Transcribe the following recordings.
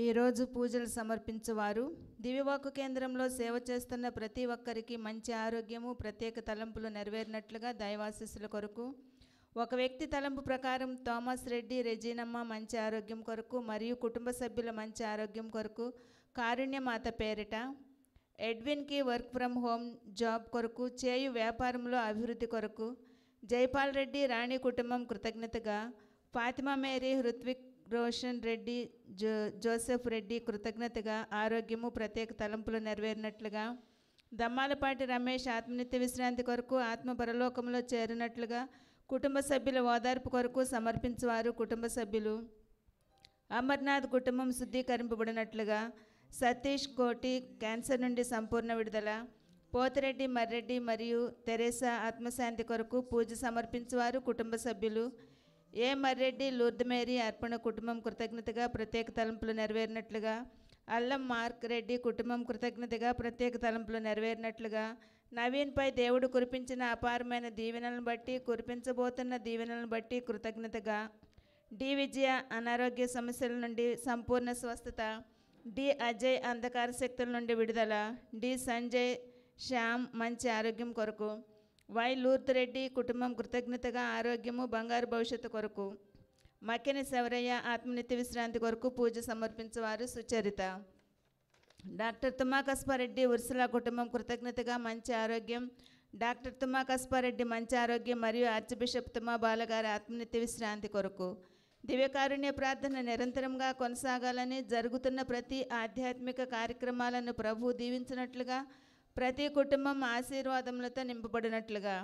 ఈరోజు పూజలు సమర్పించువారు దివ్యవాక్కు కేంద్రంలో సేవ చేస్తున్న ప్రతి ఒక్కరికి మంచి ఆరోగ్యము, ప్రత్యేక తలంపులు నెరవేరినట్లుగా దైవాశీస్సుల కొరకు, ఒక వ్యక్తి తలంపు ప్రకారం థామస్ రెడ్డి, రెజీనమ్మ మంచి ఆరోగ్యం కొరకు మరియు కుటుంబ సభ్యుల మంచి ఆరోగ్యం కొరకు, కారుణ్యమాత పేరిట ఎడ్విన్కి వర్క్ ఫ్రమ్ హోమ్ జాబ్ కొరకు, చేయు వ్యాపారంలో అభివృద్ధి కొరకు, జైపాల్ రెడ్డి, రాణి కుటుంబం కృతజ్ఞతగా, ఫాతిమా మేరీ, హృత్విక్ రోషన్ రెడ్డి, జోసెఫ్ రెడ్డి కృతజ్ఞతగా ఆరోగ్యము, ప్రత్యేక తలంపులు నెరవేరినట్లుగా, దమ్మాలపాటి రమేష్ ఆత్మనిత్య విశ్రాంతి కొరకు, ఆత్మ పరలోకంలో చేరినట్లుగా, కుటుంబ సభ్యుల ఓదార్పు కొరకు సమర్పించువారు కుటుంబ సభ్యులు అమర్నాథ్ కుటుంబం శుద్ధీకరింపబడినట్లుగా, సతీష్ కోటి క్యాన్సర్ నుండి సంపూర్ణ విడుదల, పోతిరెడ్డి మర్రెడ్డి మరియు తెరేసా ఆత్మశాంతి కొరకు పూజ సమర్పించువారు కుటుంబ సభ్యులు ఏ మర్రెడ్డి, లూర్ద్ మేరీ అర్పణ కుటుంబం కృతజ్ఞతగా ప్రత్యేక తలంపులు నెరవేరినట్లుగా, అల్లం మార్క్ రెడ్డి కుటుంబం కృతజ్ఞతగా ప్రత్యేక తలంపులు నెరవేరినట్లుగా, నవీన్పై దేవుడు కురిపించిన అపారమైన దీవెనలను బట్టి, కురిపించబోతున్న దీవెనలను బట్టి కృతజ్ఞతగా, డి విజయ అనారోగ్య సమస్యల నుండి సంపూర్ణ స్వస్థత, డి అజయ్ అంధకార శక్తుల నుండి విడుదల, డి సంజయ్ శ్యామ్ మంచి ఆరోగ్యం కొరకు, వై లూర్ద్ రెడ్డి కుటుంబం కృతజ్ఞతగా ఆరోగ్యము, బంగారు భవిష్యత్తు కొరకు, మక్కెని శవరయ్య ఆత్మనిత్య విశ్రాంతి కొరకు పూజ సమర్పించేవారు సుచరిత, డాక్టర్ తుమ్మా కస్పారెడ్డి ఉర్సులా కుటుంబం కృతజ్ఞతగా మంచి ఆరోగ్యం, డాక్టర్ తుమ్మా కస్పారెడ్డి మంచి ఆరోగ్యం మరియు ఆర్చ్ బిషప్ తుమ్మా బాలగారి ఆత్మనిత్య విశ్రాంతి కొరకు, దివ్యకారుణ్య ప్రార్థన నిరంతరంగా కొనసాగాలని, జరుగుతున్న ప్రతి ఆధ్యాత్మిక కార్యక్రమాలను ప్రభు దీవించినట్లుగా, ప్రతి కుటుంబం ఆశీర్వాదములతో నింపబడినట్లుగా,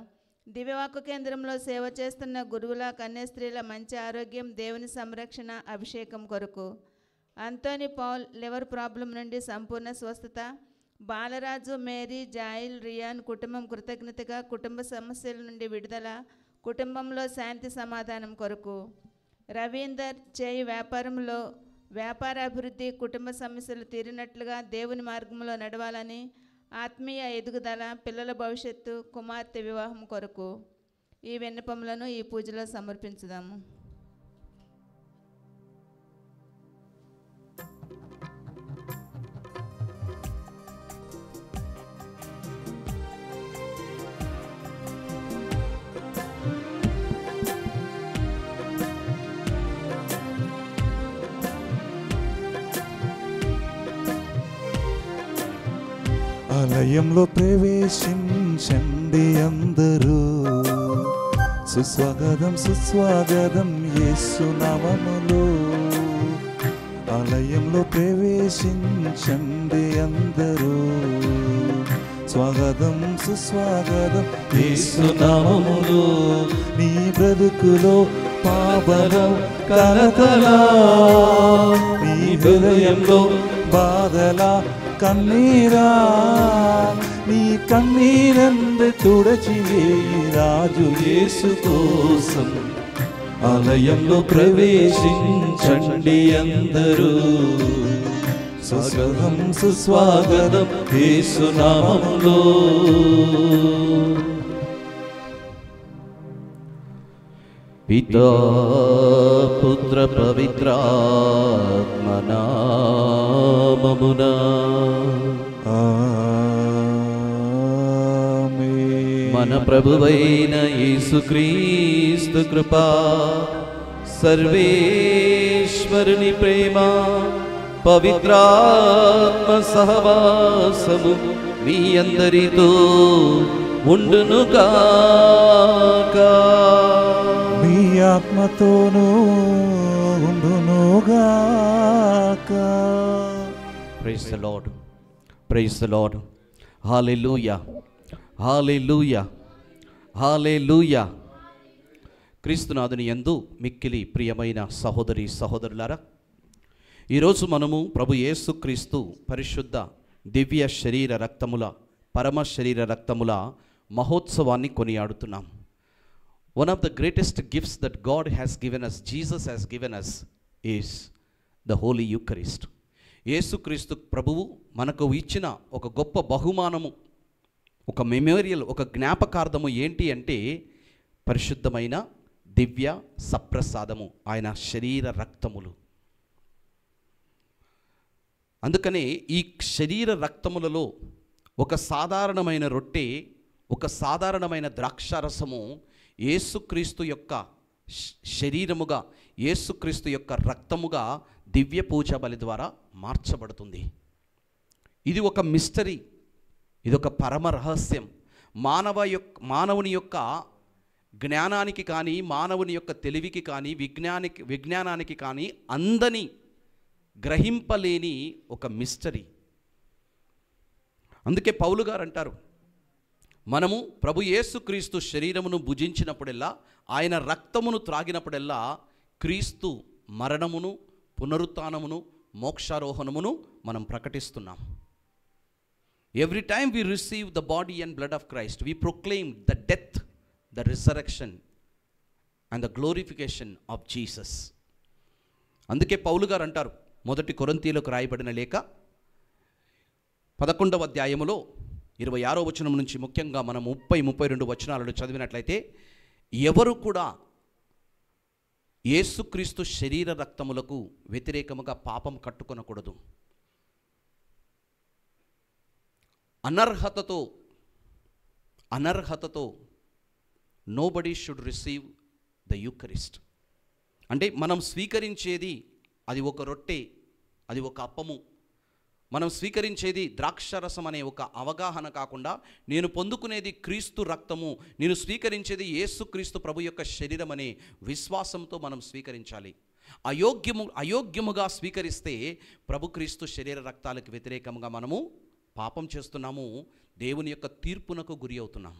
దివ్యవాక్కు కేంద్రంలో సేవ చేస్తున్న గురువుల, కన్యాస్త్రీల మంచి ఆరోగ్యం, దేవుని సంరక్షణ, అభిషేకం కొరకు, అంతోని పౌల్ లివర్ ప్రాబ్లం నుండి సంపూర్ణ స్వస్థత, బాలరాజు, మేరీ, జాయిల్, రియాన్ కుటుంబం కృతజ్ఞతగా కుటుంబ సమస్యల నుండి విడుదల, కుటుంబంలో శాంతి సమాధానం కొరకు, రవీందర్ చేయు వ్యాపారంలో వ్యాపార అభివృద్ధి, కుటుంబ సమస్యలు తీరినట్లుగా దేవుని మార్గంలో నడవాలని, ఆత్మీయ ఎదుగుదల, పిల్లల భవిష్యత్తు, కుమార్తె వివాహం కొరకు ఈ విన్నపములను ఈ పూజలో సమర్పించుదాము. ఆలయంలో ప్రవేశించండి అందరూ, సుస్వాగతం సుస్వాగతం యేసు నామములో. ఆలయంలో ప్రవేశించండి అందరూ, స్వాగతం సుస్వాగతం యేసు నామములో. నీ బ్రతుకులో పాపం కలతలా, నీ హృదయంలో బాధల కన్నీరా, నీ కన్నీరందు తుడచివేయి రాజు యేసు కోసం. ఆలయంలో ప్రవేశించండి అందరూ, స్వాగతం సుస్వాగతం యేసు నామములో. పితా పుత్ర పవిత్రాత్మ నామమున ఆమేన్. మన ప్రభువైన యేసుక్రీస్తు కృపా, సర్వేశ్వరుని ప్రేమ, పవిత్రాత్మ సహవాసము మీ అందరితో ఉండునుగాక. మీ ఆత్మతోనూ ఉండునుగాక. Praise the lord, praise the lord. Hallelujah, hallelujah, hallelujah. క్రీస్తునాథుని యందు మిక్కిలి ప్రియమైన సహోదరి సహోదరులారా, ఈరోజు మనము ప్రభు యేసుక్రీస్తు పరిశుద్ధ దివ్య శరీర రక్తముల, పరమ శరీర రక్తముల మహోత్సవాన్ని కొనియాడుతున్నాం. One of the greatest gifts that God has given us, Jesus has given us, is the Holy Eucharist. యేసుక్రీస్తు ప్రభువు మనకు ఇచ్చిన ఒక గొప్ప బహుమానము, ఒక మెమోరియల్, ఒక జ్ఞాపకార్థము ఏంటి అంటే పరిశుద్ధమైన దివ్య సప్రసాదము, ఆయన శరీర రక్తములు. అందుకనే ఈ శరీర రక్తములలో ఒక సాధారణమైన రొట్టె, ఒక సాధారణమైన ద్రాక్షారసము యేసుక్రీస్తు యొక్క శరీరముగా, యేసుక్రీస్తు యొక్క రక్తముగా దివ్య పూజ బలి ద్వారా మార్చబడుతుంది. ఇది ఒక మిస్టరీ, ఇది ఒక పరమ రహస్యం. మానవుని యొక్క జ్ఞానానికి కానీ, మానవుని యొక్క తెలివికి కానీ, విజ్ఞానానికి కానీ అందని, గ్రహింపలేని ఒక మిస్టరీ. అందుకే పౌలు గారు అంటారు, మనము ప్రభు యేసుక్రీస్తు శరీరమును భుజించినప్పుడెల్లా, ఆయన రక్తమును త్రాగినప్పుడెల్లా క్రీస్తు మరణమును, పునరుత్థానమును, మోక్షారోహణమును మనం ప్రకటిస్తున్నాం. Every time we receive the body and blood of Christ, we proclaim the death, the resurrection and the glorification of Jesus. అందుకే పౌలు గారు అంటారు, మొదటి కొరింథీయులకు రాయబడిన లేఖ 11వ అధ్యాయములో 26వ వచనం నుంచి ముఖ్యంగా మనం 30-32 వచనాలను చదివినట్లయితే, ఎవరు కూడా యేసుక్రీస్తు శరీర రక్తములకు వ్యతిరేకముగా పాపం కట్టుకొనకూడదు. అనర్హతతో nobody should receive the eucharist. అంటే మనం స్వీకరించేది అది ఒక రొట్టె, అది ఒక అప్పము. మనం స్వీకరించేది ద్రాక్షరసం అనే ఒక అవగాహన కాకుండా, నేను పొందుకునేది క్రీస్తు రక్తము, నేను స్వీకరించేది యేసుక్రీస్తు ప్రభు యొక్క శరీరం అనే విశ్వాసంతో మనం స్వీకరించాలి. అయోగ్యముగా స్వీకరిస్తే ప్రభు క్రీస్తు శరీర రక్తాలకు వ్యతిరేకంగా మనము పాపం చేస్తున్నాము, దేవుని యొక్క తీర్పునకు గురి అవుతున్నాం.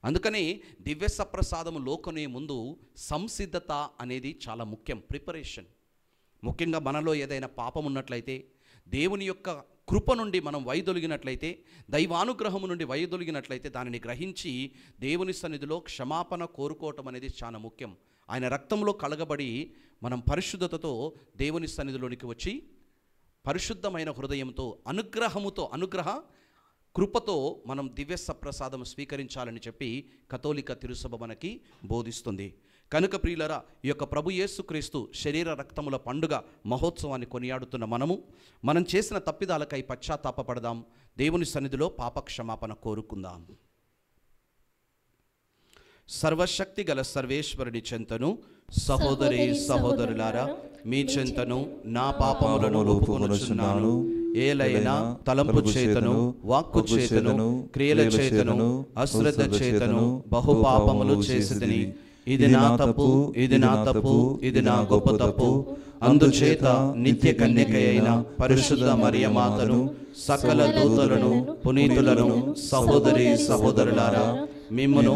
అందుకని దివ్య సప్రసాదము లోకనే ముందు సంసిద్ధత అనేది చాలా ముఖ్యం, ప్రిపరేషన్. ముఖ్యంగా మనలో ఏదైనా పాపం ఉన్నట్లయితే, దేవుని యొక్క కృప నుండి మనం వైదొలిగినట్లయితే, దైవానుగ్రహము నుండి వైదొలిగినట్లయితే, దానిని గ్రహించి దేవుని సన్నిధిలో క్షమాపణ కోరుకోవటం అనేది చాలా ముఖ్యం. ఆయన రక్తంలో కలగబడి మనం పరిశుద్ధతతో దేవుని సన్నిధిలోనికి వచ్చి పరిశుద్ధమైన హృదయంతో, అనుగ్రహ కృపతో మనం దివ్య సప్రసాదం స్వీకరించాలని చెప్పి కథోలిక తిరుసభ మనకి బోధిస్తుంది. కనుక ప్రియులరా, ఈ యొక్క ప్రభు యేసుక్రీస్తు శరీర రక్తముల పండుగ మహోత్సవాన్ని కొనియాడుతున్న మనం చేసిన తప్పిదాలకై పశ్చాత్తాపపడదాం, దేవుని సన్నిధిలో పాపక్షమాపణ కోరుకుందాం. సర్వశక్తి గల సర్వేశ్వరుని చెంతను, సహోదరి సహోదరులారా, మీ చెంతను నా పాపములను ఒప్పుకొనుచున్నాను. ఏలైనా తలంపు చేతను, వాక్కు చేతను, క్రియల చేతను, అశ్రద్ధ చేతను బహుపాపములు చేసితిని. ఇది నా తప్పు, ఇది నా తప్పు, ఇది నా గొప్ప తప్పు. అందుచేత నిత్య కన్యకయైన పరిశుద్ధ మరియమాతను, సకల దూతలను, పునీతులను, సహోదరి సహోదరులారా, మిమ్మును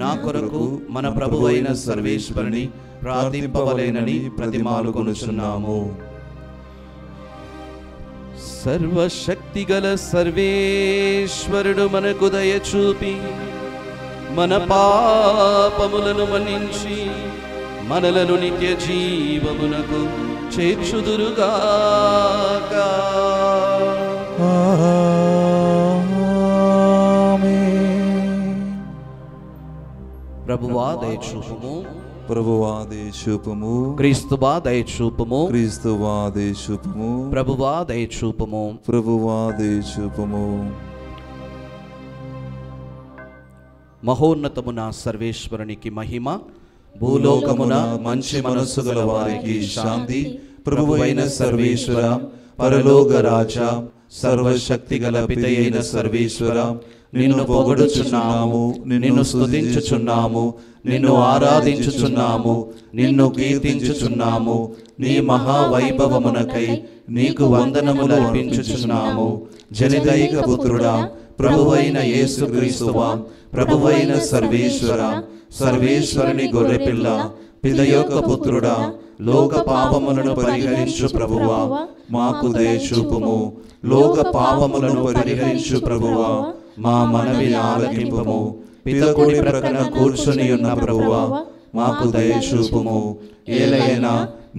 నా కొరకు మన ప్రభువైన సర్వేశ్వరుని ప్రార్థింపవలెనని ప్రతిమాలుకొనుచున్నాము. సర్వశక్తిగల సర్వేశ్వరుడు మనకు దయ చూపి మన పాపములను మన్నించి మనలను నిత్య జీవమునకు చేర్చుదురుగాక. ప్రభువా దయచూపుము, ప్రభువా దయచూపుము, క్రీస్తువా దయచూపుము, క్రీస్తువా దయచూపుము, ప్రభువా దయచూపుము, ప్రభువా దయచూపుము. మహోన్నతమున సర్వేశ్వరునికి మహిమ, భూలోకమున మంచి మనస్సు గల వారికి శాంతి. ప్రభువైన సర్వేశ్వర, పరలోక రాజా, సర్వశక్తి గల పితయైన సర్వేశ్వర, నిన్ను పొగడుచున్నాము, నిన్ను స్తుతించుచున్నాము, నిన్ను ఆరాధించుచున్నాము, నిన్ను కీర్తించుచున్నాము. నీ మహావైభవమునకై నీకు వందనములు అర్పించుచున్నాము. జనిదైక పుత్రుడా, ప్రభువైన యేసుక్రీస్తువా, ప్రభువైన సర్వేశ్వర, సర్వేశ్వరుని గొర్రెపిల్ల, పితయొక్క పుత్రుడా, లోక పాపములను పరిహరించు ప్రభువా, మాకు దయచూపుము. లోక పాపములను పరిహరించు ప్రభువా, మా మనవిని ఆలకింపుము. పితకుడి ప్రక్కన కూర్చుని ఉన్న ప్రభువా, మాకు దయచూపుము. ఏలైనా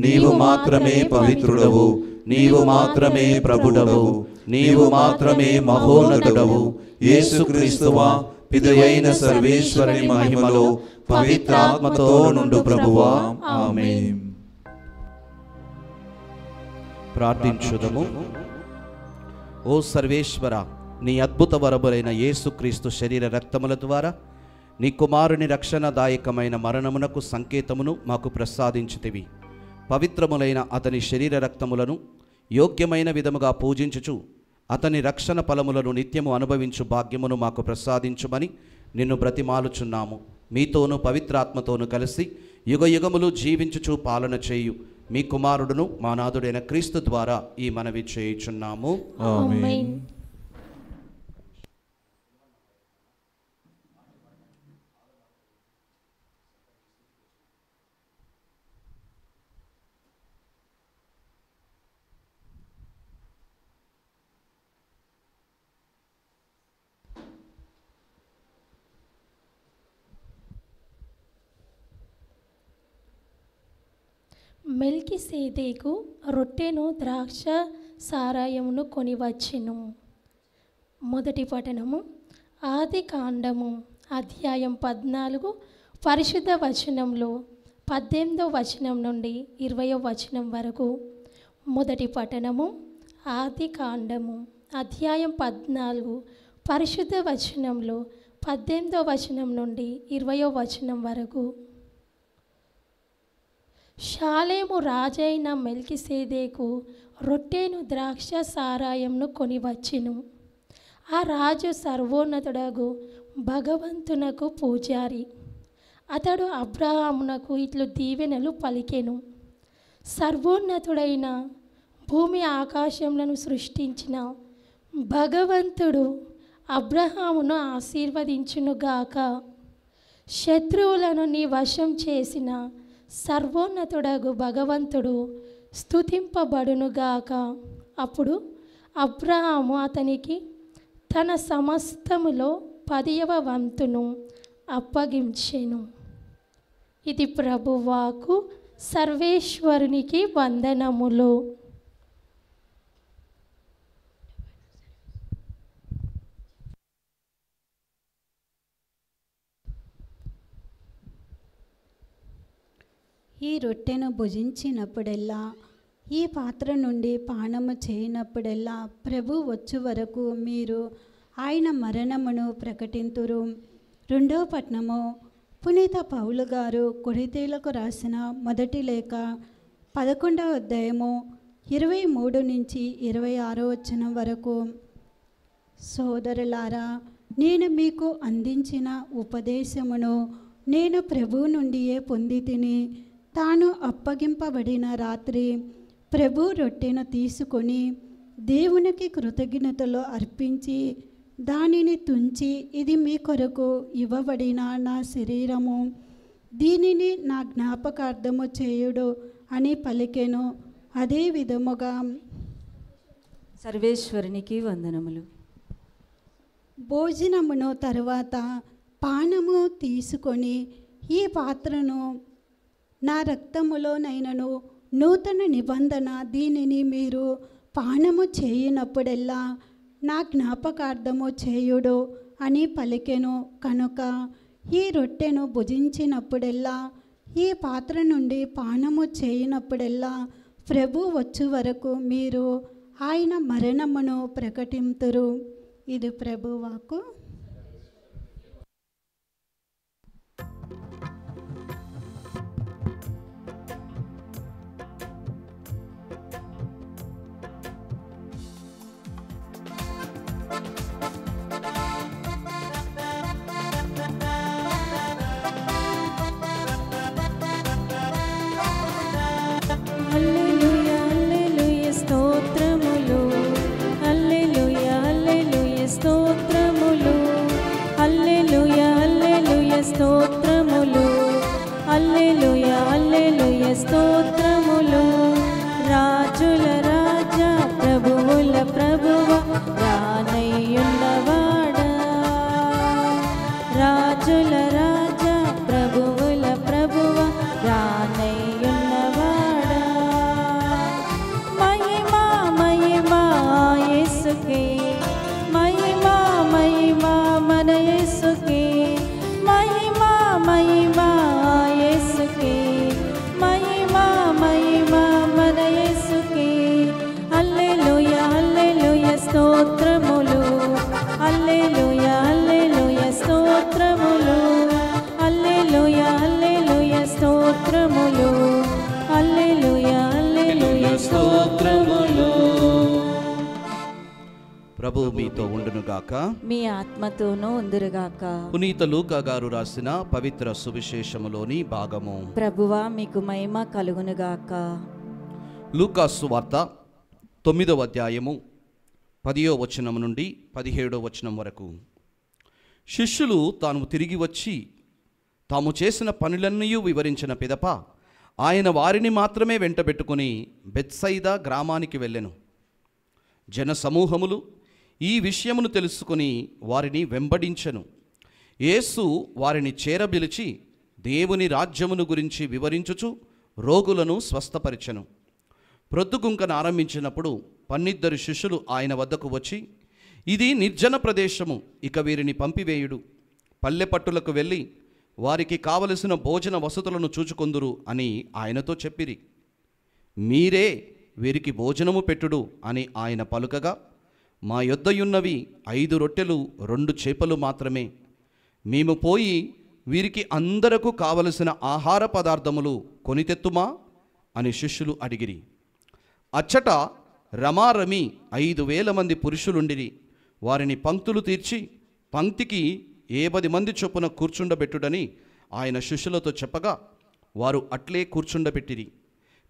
నీవు మాత్రమే పవిత్రుడవు, నీవు మాత్రమే ప్రభుడవు, నీవు మాత్రమే మహోన్నతుడవు. యేసుక్రీస్తువా, పితయైన సర్వేశ్వరుని మహిమలో పవిత్రాత్మతో నుండు ప్రభువా. ఆమేన్. ప్రార్థించుదము. ఓ సర్వేశ్వర, నీ అద్భుత వరములైన యేసుక్రీస్తు శరీర రక్తముల ద్వారా నీ కుమారుని రక్షణదాయకమైన మరణమునకు సంకేతమును మాకు ప్రసాదించితివి. పవిత్రములైన అతని శరీర రక్తములను యోగ్యమైన విధముగా పూజించుచు అతని రక్షణ ఫలములను నిత్యము అనుభవించు భాగ్యమును మాకు ప్రసాదించుమని నిన్ను బ్రతిమాలుచున్నాము. మీతోనూ పవిత్రాత్మతోనూ కలిసి యుగయుగములు జీవించుచు పాలన చేయు మీ కుమారుడును మా నాథుడైన క్రీస్తు ద్వారా ఈ మనవి చేయుచున్నాము. ఆమేన్. మెల్కీసెదెకు రొట్టెను ద్రాక్ష సారాయమును కొనివచ్చెను. మొదటి పఠనము ఆది కాండము అధ్యాయం 14 పరిశుద్ధ వచనంలో 18వ వచనం నుండి 20వ వచనం వరకు. మొదటి పఠనము ఆది కాండము అధ్యాయం 14 పరిశుద్ధ వచనంలో 18వ వచనం నుండి 20వ వచనం వరకు. షాలేము రాజైన మెల్కీసెదెకు రొట్టెను ద్రాక్ష సారాయంను కొనివచ్చెను. ఆ రాజు సర్వోన్నతుడగు భగవంతునకు పూజారి. అతడు అబ్రహామునకు ఇట్లు దీవెనలు పలికెను. సర్వోన్నతుడైన భూమి ఆకాశములను సృష్టించిన భగవంతుడు అబ్రహామును ఆశీర్వదించునుగాక. శత్రువులను నీ వశం చేసిన సర్వోన్నతుడగు భగవంతుడు స్తుతింపబడునుగాక. అప్పుడు అబ్రహాము అతనికి తన సమస్తములో 10వ వంతును అప్పగించెను. ఇది ప్రభువాకు. సర్వేశ్వరునికి వందనములు. ఈ రొట్టెను భుజించినప్పుడెల్లా, ఈ పాత్ర నుండి పానము చేయనప్పుడెల్లా ప్రభు వచ్చు వరకు మీరు ఆయన మరణమును ప్రకటింతురు. రెండవ పట్నము పునీత పౌలు గారు కొరింథీయులకు రాసిన మొదటి లేఖ 11వ అధ్యాయము 23 నుంచి 26వ వచనం వరకు. సోదరులారా, నేను మీకు అందించిన ఉపదేశమును నేను ప్రభువు నుండియే పొంది తిని, తాను అప్పగింపబడిన రాత్రి ప్రభు రొట్టెను తీసుకొని దేవునికి కృతజ్ఞతలు అర్పించి దానిని తుంచి, ఇది మీ కొరకు ఇవ్వబడిన నా శరీరము, దీనిని నా జ్ఞాపకార్థము చేయుడు అని పలికెను. అదే విధముగా సర్వేశ్వరునికి వందనములు. భోజనమును తరువాత పానము తీసుకొని, ఈ పాత్రను నా రక్తములోనైనను నూతన నిబంధన, దీనిని మీరు పానము చేయనప్పుడెల్లా నా జ్ఞాపకార్థము చేయుడు అని పలికెను. కనుక ఈ రొట్టెను భుజించినప్పుడెల్లా, ఈ పాత్ర నుండి పానము చేయనప్పుడెల్లా ప్రభు వచ్చు వరకు మీరు ఆయన మరణమును ప్రకటింతురు. ఇది ప్రభువాకు. హల్లెలూయా హల్లెలూయా స్తోత్రములు. హల్లెలూయా హల్లెలూయా స్తోత్రములు. హల్లెలూయా హల్లెలూయా స్తోత్రములు. హల్లెలూయా హల్లెలూయా స్తోత్రములు. రాజుల రాజా ప్రభువుల ప్రభువా రానయ్యున్నవాడా. రాజుల రాజా ప్రభువుల ప్రభువా రానయ్యున్నవాడా. మహిమా మహిమా యేసుకే, మహిమా మహిమా మన యేసుకే, మహిమా మహిమా యేసుకే, మహిమా మహిమా మన యేసుకే. ఉందురుగాక. మీ ఆత్మతోనూ ఉందురుగాక. పునీత లూకా గారు రాసిన పవిత్ర సువిశేషములోని భాగము. ప్రభువా మీకు మహిమ కలుగునుగాక. లూకా సువార్త 9వ అధ్యాయము 10వ వచనం నుండి 17వ వచనం వరకు. శిష్యులు తాను తిరిగి వచ్చి తాము చేసిన పనులన్నీ వివరించిన పిదప ఆయన వారిని మాత్రమే వెంటబెట్టుకుని బెత్సైదా గ్రామానికి వెళ్ళెను. జన సమూహములు ఈ విషయమును తెలుసుకుని వారిని వెంబడించెను. యేసు వారిని చేరబిలిచి దేవుని రాజ్యమును గురించి వివరించుచు రోగులను స్వస్థపరిచెను. ప్రొద్దుగుంకను ఆరంభించినప్పుడు 12 శిష్యులు ఆయన వద్దకు వచ్చి, ఇది నిర్జన ప్రదేశము, ఇక వీరిని పంపివేయుడు. పల్లె పట్టులకు వెళ్ళి వారికి కావలసిన భోజన వసతులను చూచుకొందురు అని ఆయనతో చెప్పిరి. మీరే వీరికి భోజనము పెట్టుడు అని ఆయన పలుకగా, మా యొద్దయున్నవి 5 రొట్టెలు 2 చేపలు మాత్రమే. మేము పోయి వీరికి అందరకు కావలసిన ఆహార పదార్థములు కొనితెత్తుమా అని శిష్యులు అడిగిరి. అచ్చట రమారమి 5,000 మంది పురుషులుండిరి. వారిని పంక్తులు తీర్చి పంక్తికి 10 మంది చొప్పున కూర్చుండబెట్టుడని ఆయన శిష్యులతో చెప్పగా వారు అట్లే కూర్చుండబెట్టిరి.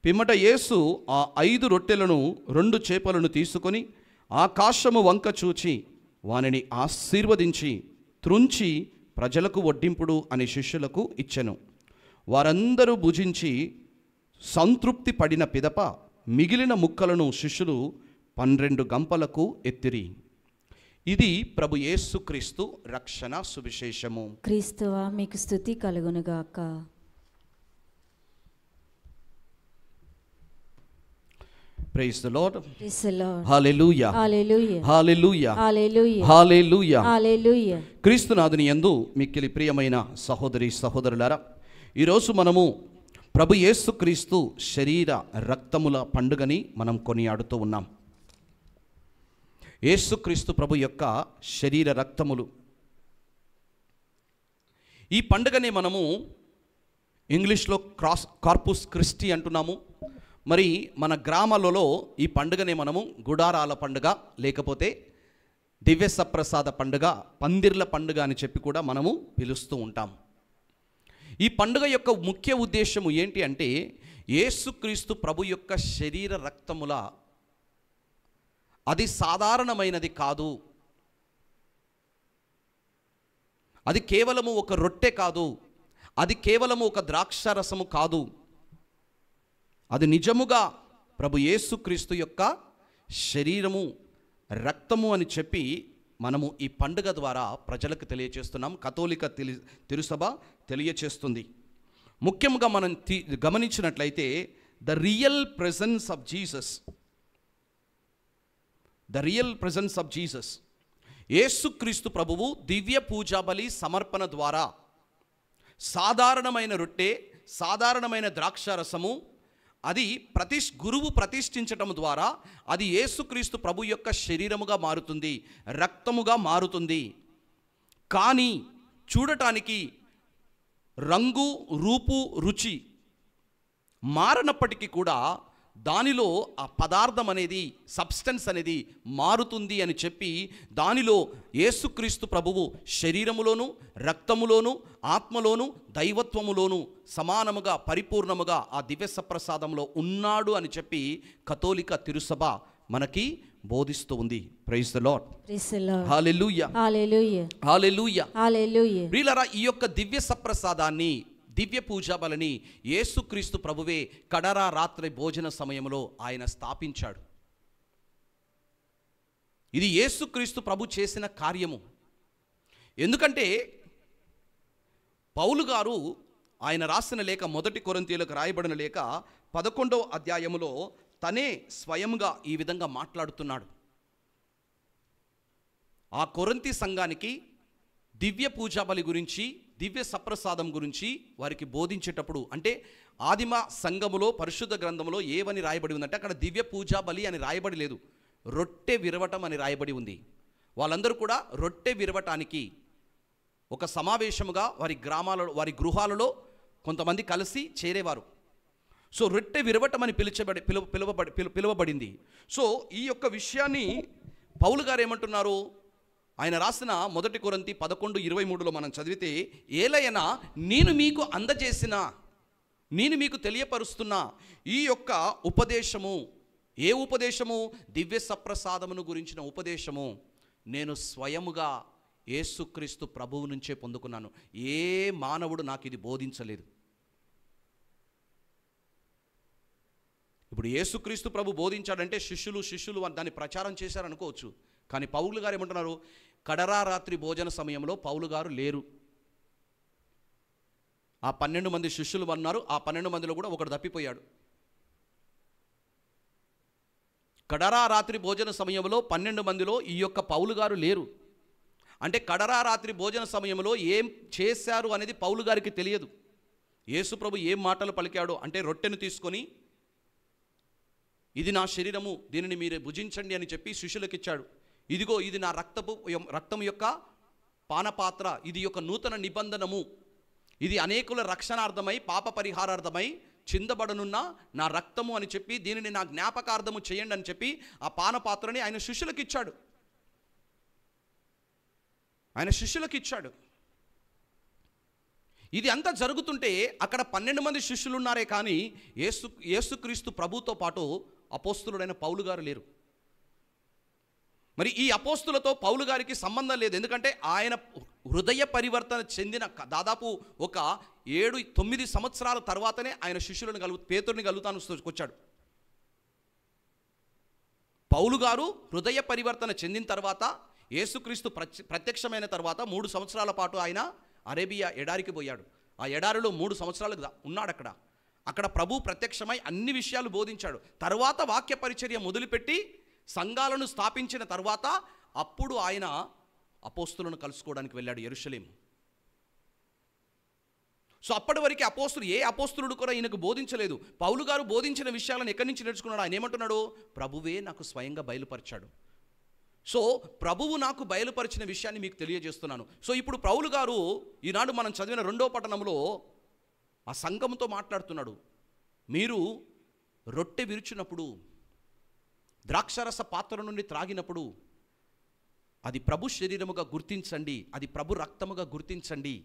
పిమ్మట యేసు ఆ 5 రొట్టెలను 2 చేపలను తీసుకొని ఆకాశము వంక చూచి వానిని ఆశీర్వదించి త్రుంచి ప్రజలకు వడ్డింపుడు అని శిష్యులకు ఇచ్చెను. వారందరూ భుజించి సంతృప్తి పడిన పిదప మిగిలిన ముక్కలను శిష్యులు 12 గంపలకు ఎత్తిరి. ఇది ప్రభు యేసుక్రీస్తు రక్షణ సువిశేషము. క్రీస్తువా మీకు స్తుతి కలుగునుగాక. Praise the lord. Praise the lord. Hallelujah. Hallelujah. Hallelujah. Hallelujah. Hallelujah. Hallelujah. క్రీస్తునాథుని యందు మిక్కిలి ప్రియమైన సహోదరి సహోదరులారా, ఈరోజు మనము ప్రభు యేసుక్రీస్తు శరీర రక్తముల పండుగని మనం కొనియాడుతూ ఉన్నాం. యేసుక్రీస్తు ప్రభు యొక్క శరీర రక్తములు. ఈ పండుగని మనము ఇంగ్లీష్లో కార్పుస్ క్రిస్టి అంటున్నాము. మరి మన గ్రామాలలో ఈ పండుగని మనము గుడారాల పండుగ, లేకపోతే దివ్య సప్రసాద పండుగ, పందిర్ల పండుగ అని చెప్పి కూడా మనము పిలుస్తూ ఉంటాం. ఈ పండుగ యొక్క ముఖ్య ఉద్దేశము ఏంటి అంటే, యేసుక్రీస్తు ప్రభు యొక్క శరీర రక్తముల అది సాధారణమైనది కాదు. అది కేవలము ఒక రొట్టె కాదు, అది కేవలము ఒక ద్రాక్షారసము కాదు. అది నిజముగా ప్రభు యేసుక్రీస్తు యొక్క శరీరము రక్తము అని చెప్పి మనము ఈ పండుగ ద్వారా ప్రజలకు తెలియచేస్తున్నాం. కథోలిక తిరుసభ తెలియచేస్తుంది. ముఖ్యంగా మనం గమనించినట్లయితే the real presence of Jesus, the real presence of Jesus, యేసుక్రీస్తు ప్రభువు దివ్య పూజా బలి సమర్పణ ద్వారా సాధారణమైన రొట్టె, సాధారణమైన ద్రాక్షారసము, అది గురువు ప్రతిష్ఠించటం ద్వారా అది యేసుక్రీస్తు ప్రభు యొక్క శరీరముగా మారుతుంది, రక్తముగా మారుతుంది. కానీ చూడటానికి రంగు, రూపు, రుచి మారనప్పటికీ కూడా దానిలో ఆ పదార్థం అనేది, సబ్స్టెన్స్ అనేది మారుతుంది అని చెప్పి దానిలో యేసుక్రీస్తు ప్రభువు శరీరములోను, రక్తములోను, ఆత్మలోను, దైవత్వములోను సమానముగా, పరిపూర్ణముగా ఆ దివ్య సప్రసాదంలో ఉన్నాడు అని చెప్పి కథోలిక తిరుసభ మనకి బోధిస్తూ ఉంది. Praise the lord. Praise the lord. Hallelujah. Hallelujah. Hallelujah. Hallelujah. ప్రియులారా, ఈ యొక్క దివ్య సప్రసాదాన్ని, దివ్య పూజా బలిని యేసుక్రీస్తు ప్రభువే కడరా రాత్రి భోజన సమయంలో ఆయన స్థాపించాడు. ఇది యేసుక్రీస్తు ప్రభు చేసిన కార్యము. ఎందుకంటే పౌలు గారు ఆయన రాసిన లేఖ, 1 కొరింథీయులకు రాయబడిన లేఖ 11వ అధ్యాయములో తనే స్వయంగా ఈ విధంగా మాట్లాడుతున్నాడు. ఆ కొరింథీ సంఘానికి దివ్య పూజా బలి గురించి, దివ్య సప్రసాదం గురించి వారికి బోధించేటప్పుడు, అంటే ఆదిమ సంఘములో పరిశుద్ధ గ్రంథంలో ఏవని రాయబడి ఉందంటే అక్కడ దివ్య పూజా బలి అని రాయబడి లేదు, రొట్టె విరవటం అని రాయబడి ఉంది. వాళ్ళందరూ కూడా రొట్టె విరవటానికి ఒక సమావేశముగా వారి గ్రామాలలో, వారి గృహాలలో కొంతమంది కలిసి చేరేవారు. సో రొట్టె విరవటం అని పిలువబడింది. సో ఈ యొక్క విషయాన్ని పౌలు గారు ఏమంటున్నారు, ఆయన రాసిన 1 కొరింథీ 11:23 మనం చదివితే, ఏలయన నేను మీకు అందజేసిన, నేను మీకు తెలియపరుస్తున్నా ఈ యొక్క ఉపదేశము, ఏ ఉపదేశము? దివ్య సప్రసాదమును గురించిన ఉపదేశము నేను స్వయముగా యేసుక్రీస్తు ప్రభువు నుంచే పొందుకున్నాను. ఏ మానవుడు నాకు ఇది బోధించలేదు. ఇప్పుడు యేసుక్రీస్తు ప్రభు బోధించాడంటే శిష్యులు దాన్ని ప్రచారం చేశారనుకోవచ్చు. కానీ పౌలు గారు ఏమంటున్నారు? కడరా రాత్రి భోజన సమయంలో పౌలు గారు లేరు. ఆ 12 మంది శిష్యులు అన్నారు, ఆ 12 మందిలో కూడా ఒకడు తప్పిపోయాడు. కడరా రాత్రి భోజన సమయంలో 12 మందిలో ఈ యొక్క పౌలు గారు లేరు. అంటే కడరా రాత్రి భోజన సమయంలో ఏం చేశారు అనేది పౌలు గారికి తెలియదు. యేసు ప్రభు ఏం మాటలు పలికాడో అంటే, రొట్టెను తీసుకొని ఇది నా శరీరము, దీనిని మీరే భుజించండి అని చెప్పి శిష్యులకు ఇచ్చాడు. ఇదిగో ఇది నా రక్తం యొక్క పానపాత్ర, ఇది యొక్క నూతన నిబంధనము, ఇది అనేకుల రక్షణార్థమై పాప పరిహారార్థమై చిందబడనున్న నా రక్తము అని చెప్పి, దీనిని నా జ్ఞాపకార్థము చేయండి అని చెప్పి ఆ పానపాత్రని ఆయన శిష్యులకు ఇచ్చాడు. ఇది అంతా జరుగుతుంటే అక్కడ 12 మంది శిష్యులు ఉన్నారే కానీ యేసుక్రీస్తు ప్రభుతో పాటు అపోస్తులుడైన పౌలు గారు లేరు. మరి ఈ అపోస్తులతో పౌలు గారికి సంబంధం లేదు. ఎందుకంటే ఆయన హృదయ పరివర్తన చెందిన దాదాపు ఒక 7-9 సంవత్సరాల తర్వాతనే ఆయన శిష్యులను పేతురుని కలుగుతాను వచ్చాడు. పౌలు గారు హృదయ పరివర్తన చెందిన తర్వాత, యేసుక్రీస్తు ప్రత్యక్షమైన తర్వాత 3 సంవత్సరాల పాటు ఆయన అరేబియా ఎడారికి పోయాడు. ఆ ఎడారిలో 3 సంవత్సరాలు ఉన్నాడు. అక్కడ ప్రభు ప్రత్యక్షమై అన్ని విషయాలు బోధించాడు. తర్వాత వాక్య పరిచర్య మొదలుపెట్టి సంఘాలను స్థాపించిన తర్వాత అప్పుడు ఆయన అపోస్తులను కలుసుకోవడానికి వెళ్ళాడు యెరూషలేము. సో అప్పటి వరకు ఏ అపోస్తులుడు కూడా ఈయనకు బోధించలేదు. పౌలు గారు బోధించిన విషయాలను ఎక్కడి నుంచి నేర్చుకున్నాడు? ఆయన ఏమంటున్నాడు? ప్రభువే నాకు స్వయంగా బయలుపరిచాడు. సో ప్రభువు నాకు బయలుపరిచిన విషయాన్ని మీకు తెలియజేస్తున్నాను. సో ఇప్పుడు పౌలు గారు ఈనాడు మనం చదివిన 2వ పట్టణంలో ఆ సంఘంతో మాట్లాడుతున్నాడు. మీరు రొట్టె విరుచినప్పుడు, ద్రాక్షరస పాత్ర నుండి త్రాగినప్పుడు అది ప్రభు శరీరముగా గుర్తించండి, అది ప్రభు రక్తముగా గుర్తించండి.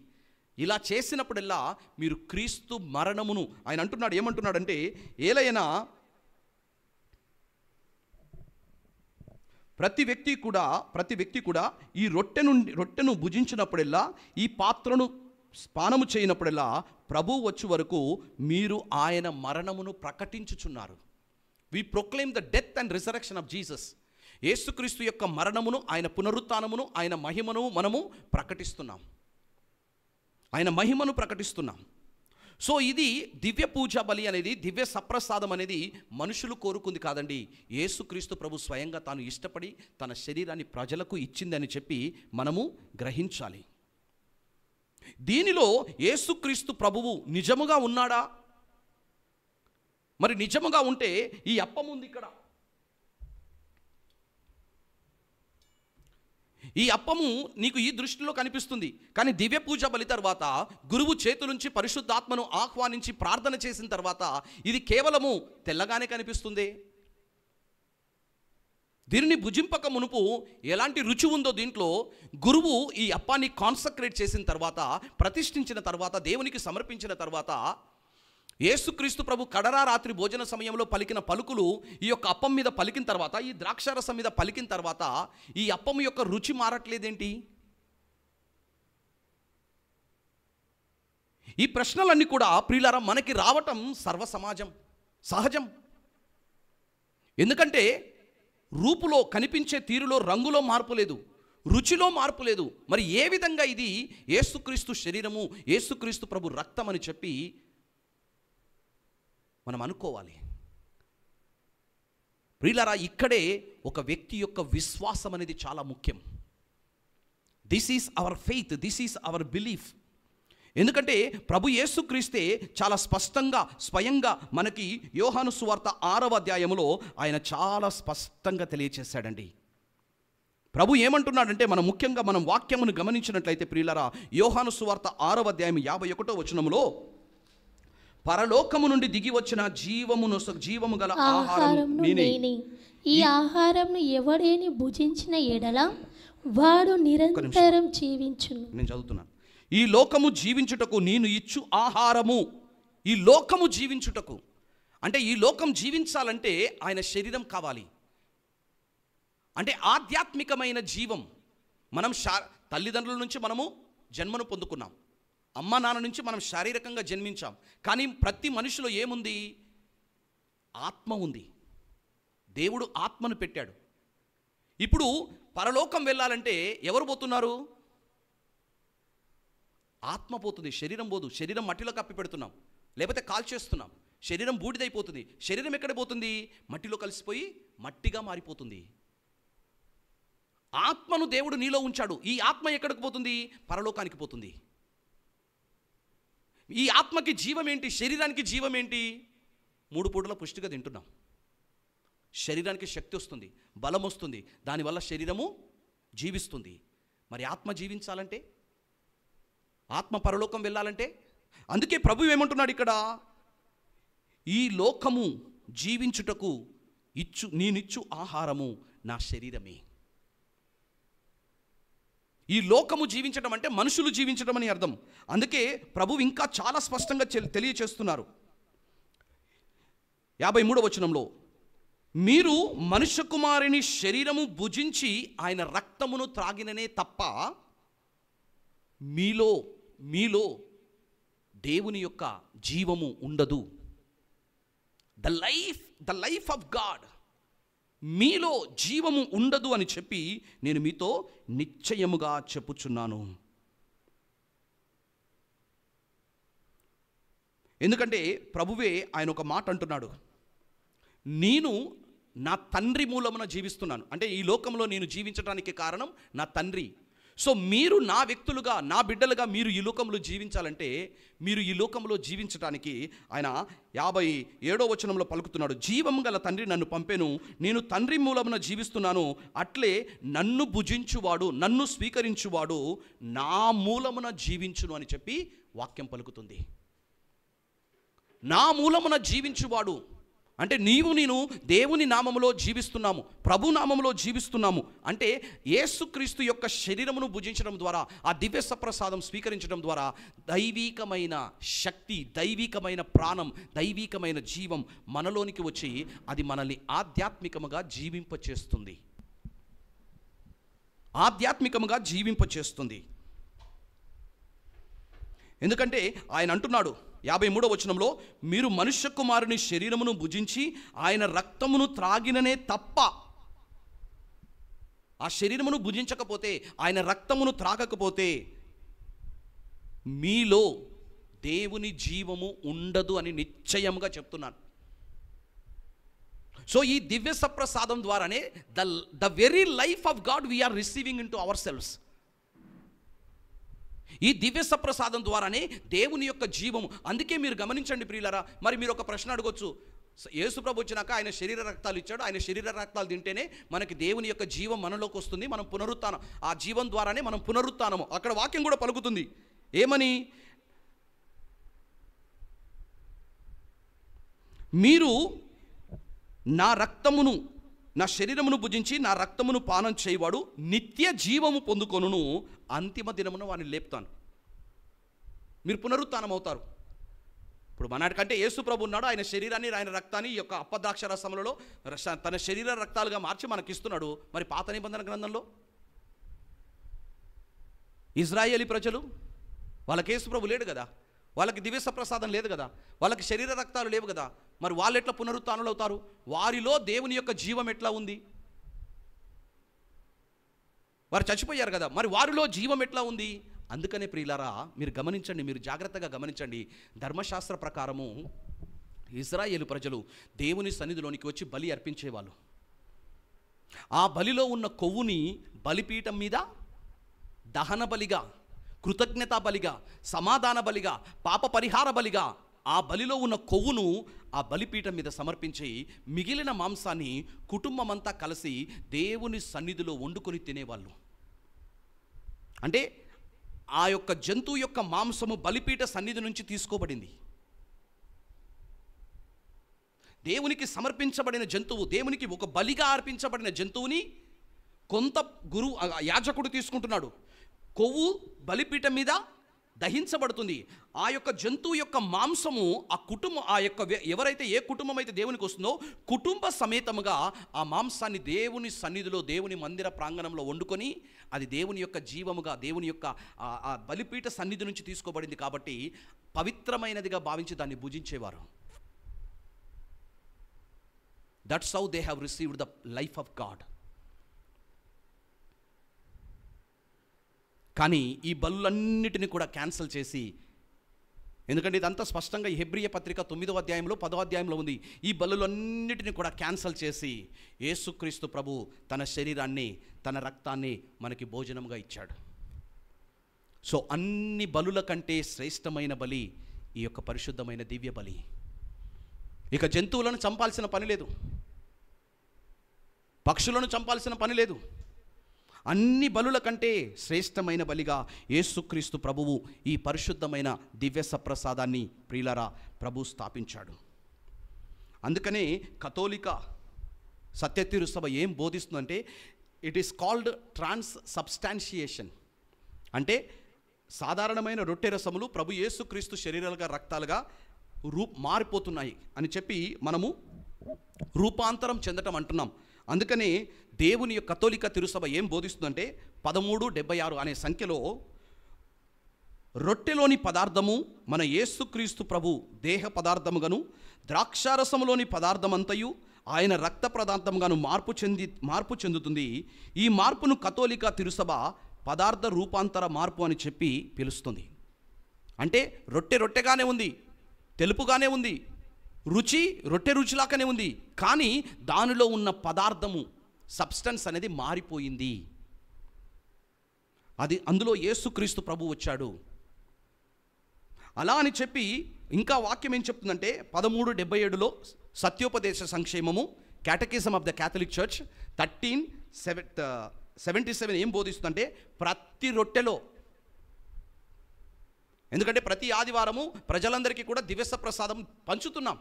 ఇలా చేసినప్పుడల్లా మీరు క్రీస్తు మరణమును, ఆయన అంటున్నాడు, ఏమంటున్నాడంటే, ఏలైనా ప్రతి వ్యక్తి కూడా ఈ రొట్టెను భుజించినప్పుడల్లా, ఈ పాత్రను పానము చేయనప్పుడల్లా ప్రభు వచ్చే వరకు మీరు ఆయన మరణమును ప్రకటించుచున్నారు. We proclaim the death and resurrection of Jesus. యేసుక్రీస్తు యొక్క మరణమును, ఆయన పునరుత్థానమును, ఆయన మహిమను మనము ప్రకటిస్తున్నాం. సో ఇది దివ్య పూజా బలి అనేది, దివ్య సప్రసాదం అనేది మనుషులు కోరుకుంది కాదండి. యేసుక్రీస్తు ప్రభు స్వయంగా తాను ఇష్టపడి తన శరీరాన్ని ప్రజలకు ఇచ్చిందని చెప్పి మనము గ్రహించాలి. దీనిలో యేసుక్రీస్తు ప్రభువు నిజముగా ఉన్నాడా? మరి నిజముగా ఉంటే ఈ అప్పం ఉంది ఇక్కడ. ఈ అప్పము నీకు ఈ దృష్టిలో కనిపిస్తుంది. కానీ దివ్య పూజ బలి తర్వాత గురువు చేతుల నుంచి పరిశుద్ధాత్మను ఆహ్వానించి ప్రార్థన చేసిన తర్వాత ఇది కేవలము తెల్లగానే కనిపిస్తుంది. దీనిని భుజింపక మునుపు ఎలాంటి రుచి ఉందో దీంట్లో గురువు ఈ అప్పాన్ని కాన్సక్రేట్ చేసిన తర్వాత, ప్రతిష్ఠించిన తర్వాత, దేవునికి సమర్పించిన తర్వాత, యేసుక్రీస్తు ప్రభు కడరా రాత్రి భోజన సమయంలో పలికిన పలుకులు ఈ యొక్క అప్పం మీద పలికిన తర్వాత, ఈ ద్రాక్షారసం మీద పలికిన తర్వాత ఈ అప్పం యొక్క రుచి మారట్లేదేంటి? ఈ ప్రశ్నలన్నీ కూడా ప్రియులారా మనకి రావటం సహజం. ఎందుకంటే రూపులో, కనిపించే తీరులో, రంగులో మార్పు లేదు, రుచిలో మార్పు లేదు. మరి ఏ విధంగా ఇది యేసుక్రీస్తు శరీరము, యేసుక్రీస్తు ప్రభు రక్తం అని చెప్పి మనం అనుకోవాలి? ప్రియులారా, ఇక్కడే ఒక వ్యక్తి యొక్క విశ్వాసం అనేది చాలా ముఖ్యం. This is our faith, this is our belief. ఎందుకంటే ప్రభు యేసుక్రీస్తే చాలా స్వయంగా మనకి యోహాను సువార్త 6వ అధ్యాయములో ఆయన చాలా స్పష్టంగా తెలియచేశాడండి. ప్రభు ఏమంటున్నాడంటే, ముఖ్యంగా మనం వాక్యమును గమనించినట్లయితే ప్రియులారా, యోహాను సువార్త 6వ అధ్యాయం 51వ వచనములో, పరలోకము నుండి దిగి వచ్చిన జీవము గల ఆహారం నేనే. ఈ ఆహారంను ఎవడేని భుజించిన ఎడల వాడు నిరంతరం జీవించును. నేను చదువుతున్నాను. ఈ లోకము జీవించుటకు నేను ఇచ్చు ఆహారము. ఈ లోకము జీవించుటకు అంటే ఈ లోకం జీవించాలంటే ఆయన శరీరం కావాలి. అంటే ఆధ్యాత్మికమైన జీవం. మనం తల్లిదండ్రుల నుంచి మనము జన్మను పొందుకున్నాం, అమ్మ నాన్న నుంచి మనం శారీరకంగా జన్మించాం. కానీ ప్రతి మనిషిలో ఏముంది? ఆత్మ ఉంది. దేవుడు ఆత్మను పెట్టాడు. ఇప్పుడు పరలోకం వెళ్ళాలంటే ఎవరు పోతున్నారు? ఆత్మ పోతుంది, శరీరం పోదు. శరీరం మట్టిలో కప్పి పెడుతున్నాం, లేకపోతే కాల్చేస్తున్నాం. శరీరం బూడిదైపోతుంది. శరీరం ఎక్కడ పోతుంది? మట్టిలో కలిసిపోయి మట్టిగా మారిపోతుంది. ఆత్మను దేవుడు నీలో ఉంచాడు. ఈ ఆత్మ ఎక్కడికి పోతుంది? పరలోకానికి పోతుంది. ఈ ఆత్మకి జీవం ఏంటి? శరీరానికి జీవం ఏంటి? 3 పూటల పుష్టిగా తింటున్నాం. శరీరానికి శక్తి వస్తుంది, బలం వస్తుంది, దానివల్ల శరీరము జీవిస్తుంది. మరి ఆత్మ జీవించాలంటే, ఆత్మ పరలోకం వెళ్ళాలంటే, అందుకే ప్రభు ఏమంటున్నాడు ఇక్కడ? ఈ లోకము జీవించుటకు నేనిచ్చు ఆహారము నా శరీరమే. ఈ లోకము జీవించడం అంటే మనుషులు జీవించడం అని అర్థం. అందుకే ప్రభు ఇంకా చాలా స్పష్టంగా తెలియచేస్తున్నారు. 53వ వచనంలో, మీరు మనుష్య కుమారుని శరీరము భుజించి ఆయన రక్తమును త్రాగిననే తప్ప మీలో దేవుని యొక్క జీవము ఉండదు. ద లైఫ్ ఆఫ్ గాడ్, మీలో జీవము ఉండదు అని చెప్పి నేను మీతో నిశ్చయముగా చెప్పుచున్నాను. ఎందుకంటే ప్రభువే ఆయన ఒక మాట అంటున్నాడు, నేను నా తండ్రి మూలమున జీవిస్తున్నాను. అంటే ఈ లోకంలో నేను జీవించడానికి కారణం నా తండ్రి. సో మీరు నా వ్యక్తులుగా, నా బిడ్డలుగా మీరు ఈ లోకంలో జీవించాలంటే, మీరు ఈ లోకంలో జీవించడానికి ఆయన 57వ వచనంలో పలుకుతున్నాడు, జీవం గల తండ్రి నన్ను పంపెను, నేను తండ్రి మూలమున జీవిస్తున్నాను, అట్లే నన్ను భుజించువాడు, నన్ను స్వీకరించువాడు నా మూలమున జీవించును అని చెప్పి వాక్యం పలుకుతుంది. నా మూలమున జీవించువాడు అంటే నేను దేవుని నామములో జీవిస్తున్నాము, ప్రభు నామములో జీవిస్తున్నాము. అంటే యేసుక్రీస్తు యొక్క శరీరమును భుజించడం ద్వారా, ఆ దివ్య సప్రసాదం స్వీకరించడం ద్వారా దైవికమైన శక్తి, దైవికమైన ప్రాణం, దైవికమైన జీవం మనలోనికి వచ్చి అది మనల్ని ఆధ్యాత్మికముగా జీవింపచేస్తుంది. ఆధ్యాత్మికముగా జీవింపచేస్తుంది. ఎందుకంటే ఆయన అంటున్నాడు 53వ వచనంలో, మీరు మనుష్య కుమారుని శరీరమును భుజించి ఆయన రక్తమును త్రాగిననే తప్ప, ఆ శరీరమును భుజించకపోతే, ఆయన రక్తమును త్రాగకపోతే మీలో దేవుని జీవము ఉండదు అని నిశ్చయముగా చెప్తున్నాను. సో ఈ దివ్య సప్రసాదం ద్వారానే the very life of God we are receiving into ourselves. ఈ దివ్య సప్రసాదం ద్వారానే దేవుని యొక్క జీవము. అందుకే మీరు గమనించండి ప్రియులారా, మరి మీరు ఒక ప్రశ్న అడగొచ్చు, యేసు ప్రభు వచ్చినాక ఆయన శరీర రక్తాలు ఇచ్చాడు, ఆయన శరీర రక్తాలు తింటేనే మనకి దేవుని యొక్క జీవం మనలోకి వస్తుంది, మనం పునరుత్థానం, ఆ జీవం ద్వారానే మనం పునరుత్థానము. అక్కడ వాక్యం కూడా పలుకుతుంది ఏమని? మీరు నా శరీరమును భుజించి నా రక్తమును పానం చేయవాడు నిత్య జీవము పొందుకొనును, అంతిమ దినమున వాడిని లేపుతాను. మీరు పునరుత్థానం అవుతారు. ఇప్పుడు మనకంటే యేసు ప్రభు ఉన్నాడు, ఆయన శరీరాన్ని, ఆయన రక్తాన్ని ఈ యొక్క అప్పద్రాక్ష రసములలో తన శరీర రక్తాలుగా మార్చి మనకిస్తున్నాడు. మరి పాత నిబంధన గ్రంథంలో ఇజ్రాయేలీ ప్రజలు, వాళ్ళకి యేసు ప్రభు లేడు కదా, వాళ్ళకి దివ్య సప్రసాదం లేదు కదా, వాళ్ళకి శరీర రక్తాలు లేవు కదా, మరి వాళ్ళు ఎట్లా పునరుత్థానులు అవుతారు? వారిలో దేవుని యొక్క జీవం ఎట్లా ఉంది? వారు చచ్చిపోయారు కదా, మరి వారిలో జీవం ఎట్లా ఉంది? అందుకనే ప్రియులారా మీరు గమనించండి, మీరు జాగ్రత్తగా గమనించండి. ధర్మశాస్త్ర ప్రకారము ఇశ్రాయేలు ప్రజలు దేవుని సన్నిధిలోనికి వచ్చి బలి అర్పించేవాళ్ళు. ఆ బలిలో ఉన్న కొవ్వుని బలిపీఠం మీద దహన బలిగా, కృతజ్ఞతా బలిగా, సమాధాన బలిగా, పాప పరిహార బలిగా ఆ బలిలో ఉన్న కొవ్వును ఆ బలిపీఠం మీద సమర్పించి మిగిలిన మాంసాన్ని కుటుంబమంతా కలిసి దేవుని సన్నిధిలో వండుకొని తినేవాళ్ళు. అంటే ఆ యొక్క జంతువు యొక్క మాంసము బలిపీఠ సన్నిధి నుంచి తీసుకోబడింది. దేవునికి సమర్పించబడిన జంతువు, దేవునికి ఒక బలిగా అర్పించబడిన జంతువుని కొంత యాజకుడు తీసుకుంటున్నాడు. కొవ్వు బలిపీఠం మీద దహించబడుతుంది. ఆ యొక్క జంతువు యొక్క మాంసము ఆ కుటుంబం, ఆ యొక్క ఎవరైతే ఏ కుటుంబం అయితే దేవునికి వస్తుందో కుటుంబ సమేతముగా ఆ మాంసాన్ని దేవుని సన్నిధిలో, దేవుని మందిర ప్రాంగణంలో వండుకొని, అది దేవుని యొక్క జీవముగా, దేవుని యొక్క ఆ బలిపీఠ సన్నిధి నుంచి తీసుకోబడింది కాబట్టి పవిత్రమైనదిగా భావించి దాన్ని భుజించేవారు. That's how they have received the life of God. కానీ ఈ బలులన్నిటిని కూడా క్యాన్సిల్ చేసి, ఎందుకంటే ఇదంతా స్పష్టంగా హెబ్రీ పత్రిక 9వ అధ్యాయంలో 10వ అధ్యాయంలో ఉంది. ఈ బలులన్నిటిని కూడా క్యాన్సిల్ చేసి యేసుక్రీస్తు ప్రభు తన శరీరాన్ని, తన రక్తాన్ని మనకి భోజనంగా ఇచ్చాడు. సో అన్ని బలుల కంటే శ్రేష్టమైన బలి ఈ యొక్క పరిశుద్ధమైన దివ్య బలి. ఇక జంతువులను చంపాల్సిన పని లేదు, పక్షులను చంపాల్సిన పని లేదు. అన్ని బలుల కంటే శ్రేష్టమైన బలిగా యేసుక్రీస్తు ప్రభువు ఈ పరిశుద్ధమైన దివ్య సప్రసాదాన్ని ప్రియులారా ప్రభు స్థాపించాడు. అందుకనే కథోలిక సత్య తిరుసభ ఏం బోధిస్తుందంటే, ఇట్ ఈస్ కాల్డ్ ట్రాన్స్ సబ్స్టాన్షియేషన్. అంటే సాధారణమైన రొట్టె రసములు ప్రభు యేసుక్రీస్తు శరీరాలుగా, రక్తాలుగా మారిపోతున్నాయి అని చెప్పి మనము రూపాంతరం చెందటం అంటున్నాం. అందుకనే దేవుని యొక్క కథోలిక తిరుసభ ఏం బోధిస్తుందంటే 1376 అనే సంఖ్యలో రొట్టెలోని పదార్థము మన యేసుక్రీస్తు ప్రభు దేహ పదార్థముగాను, ద్రాక్షారసములోని పదార్థమంతయు ఆయన రక్త పదార్థముగాను మార్పు చెందుతుంది. ఈ మార్పును కథోలిక తిరుసభ పదార్థ రూపాంతర మార్పు అని చెప్పి పిలుస్తుంది. అంటే రొట్టెగానే ఉంది, తెలుపుగానే ఉంది, రుచి రొట్టె రుచిలాగానే ఉంది, కానీ దానిలో ఉన్న పదార్థము, సబ్స్టెన్స్ అనేది మారిపోయింది. అది అందులో యేసుక్రీస్తు ప్రభు వచ్చాడు. అలా అని చెప్పి ఇంకా వాక్యం ఏం చెప్తుందంటే 1377లో సత్యోపదేశ సంక్షేమము, catechism of the Catholic church 1377 ఏం బోధిస్తుందంటే, ప్రతి రొట్టెలో, ఎందుకంటే ప్రతి ఆదివారము ప్రజలందరికీ కూడా దివ్య ప్రసాదం పంచుతున్నాం.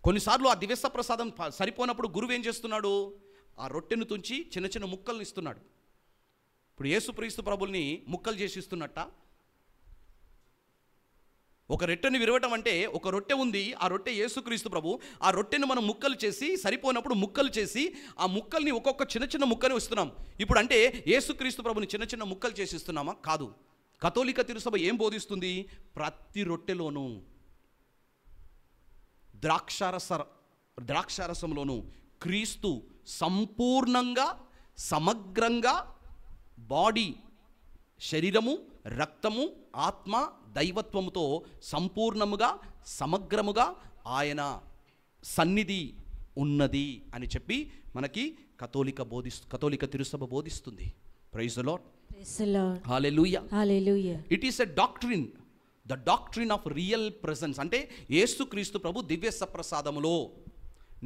కొన్నిసార్లు ఆ దివ్య ప్రసాదం సరిపోనప్పుడు గురువు ఏం చేస్తున్నాడు, ఆ రొట్టెను తుంచి చిన్న చిన్న ముక్కలను ఇస్తున్నాడు. ఇప్పుడు యేసుక్రీస్తు ప్రభుల్ని ముక్కలు చేసి ఇస్తున్నట్ట. ఒక రొట్టెని విరవటం అంటే, ఒక రొట్టె ఉంది, ఆ రొట్టె యేసుక్రీస్తు ప్రభు, ఆ రొట్టెను మనం ముక్కలు చేసి, సరిపోయినప్పుడు ముక్కలు చేసి, ఆ ముక్కల్ని ఒక్కొక్క చిన్న చిన్న ముక్కని ఇస్తున్నాం. ఇప్పుడు అంటే యేసుక్రీస్తు ప్రభుని చిన్న చిన్న ముక్కలు చేసి ఇస్తున్నామా? కాదు. కథోలిక తిరుసభ ఏం బోధిస్తుంది, ప్రతి రొట్టెలోనూ ద్రాక్షారసంలోనూ క్రీస్తు సంపూర్ణంగా, సమగ్రంగా, బాడీ, శరీరము, రక్తము, ఆత్మ, దైవత్వముతో సంపూర్ణముగా, సమగ్రముగా ఆయన సన్నిధి ఉన్నది అని చెప్పి మనకి కథోలిక తిరుసభ బోధిస్తుంది. Praise the lord. Hallelujah. Hallelujah. It is a doctrine, the doctrine of real presence. అంటే యేసుక్రీస్తు ప్రభు దివ్య సప్రసాదములో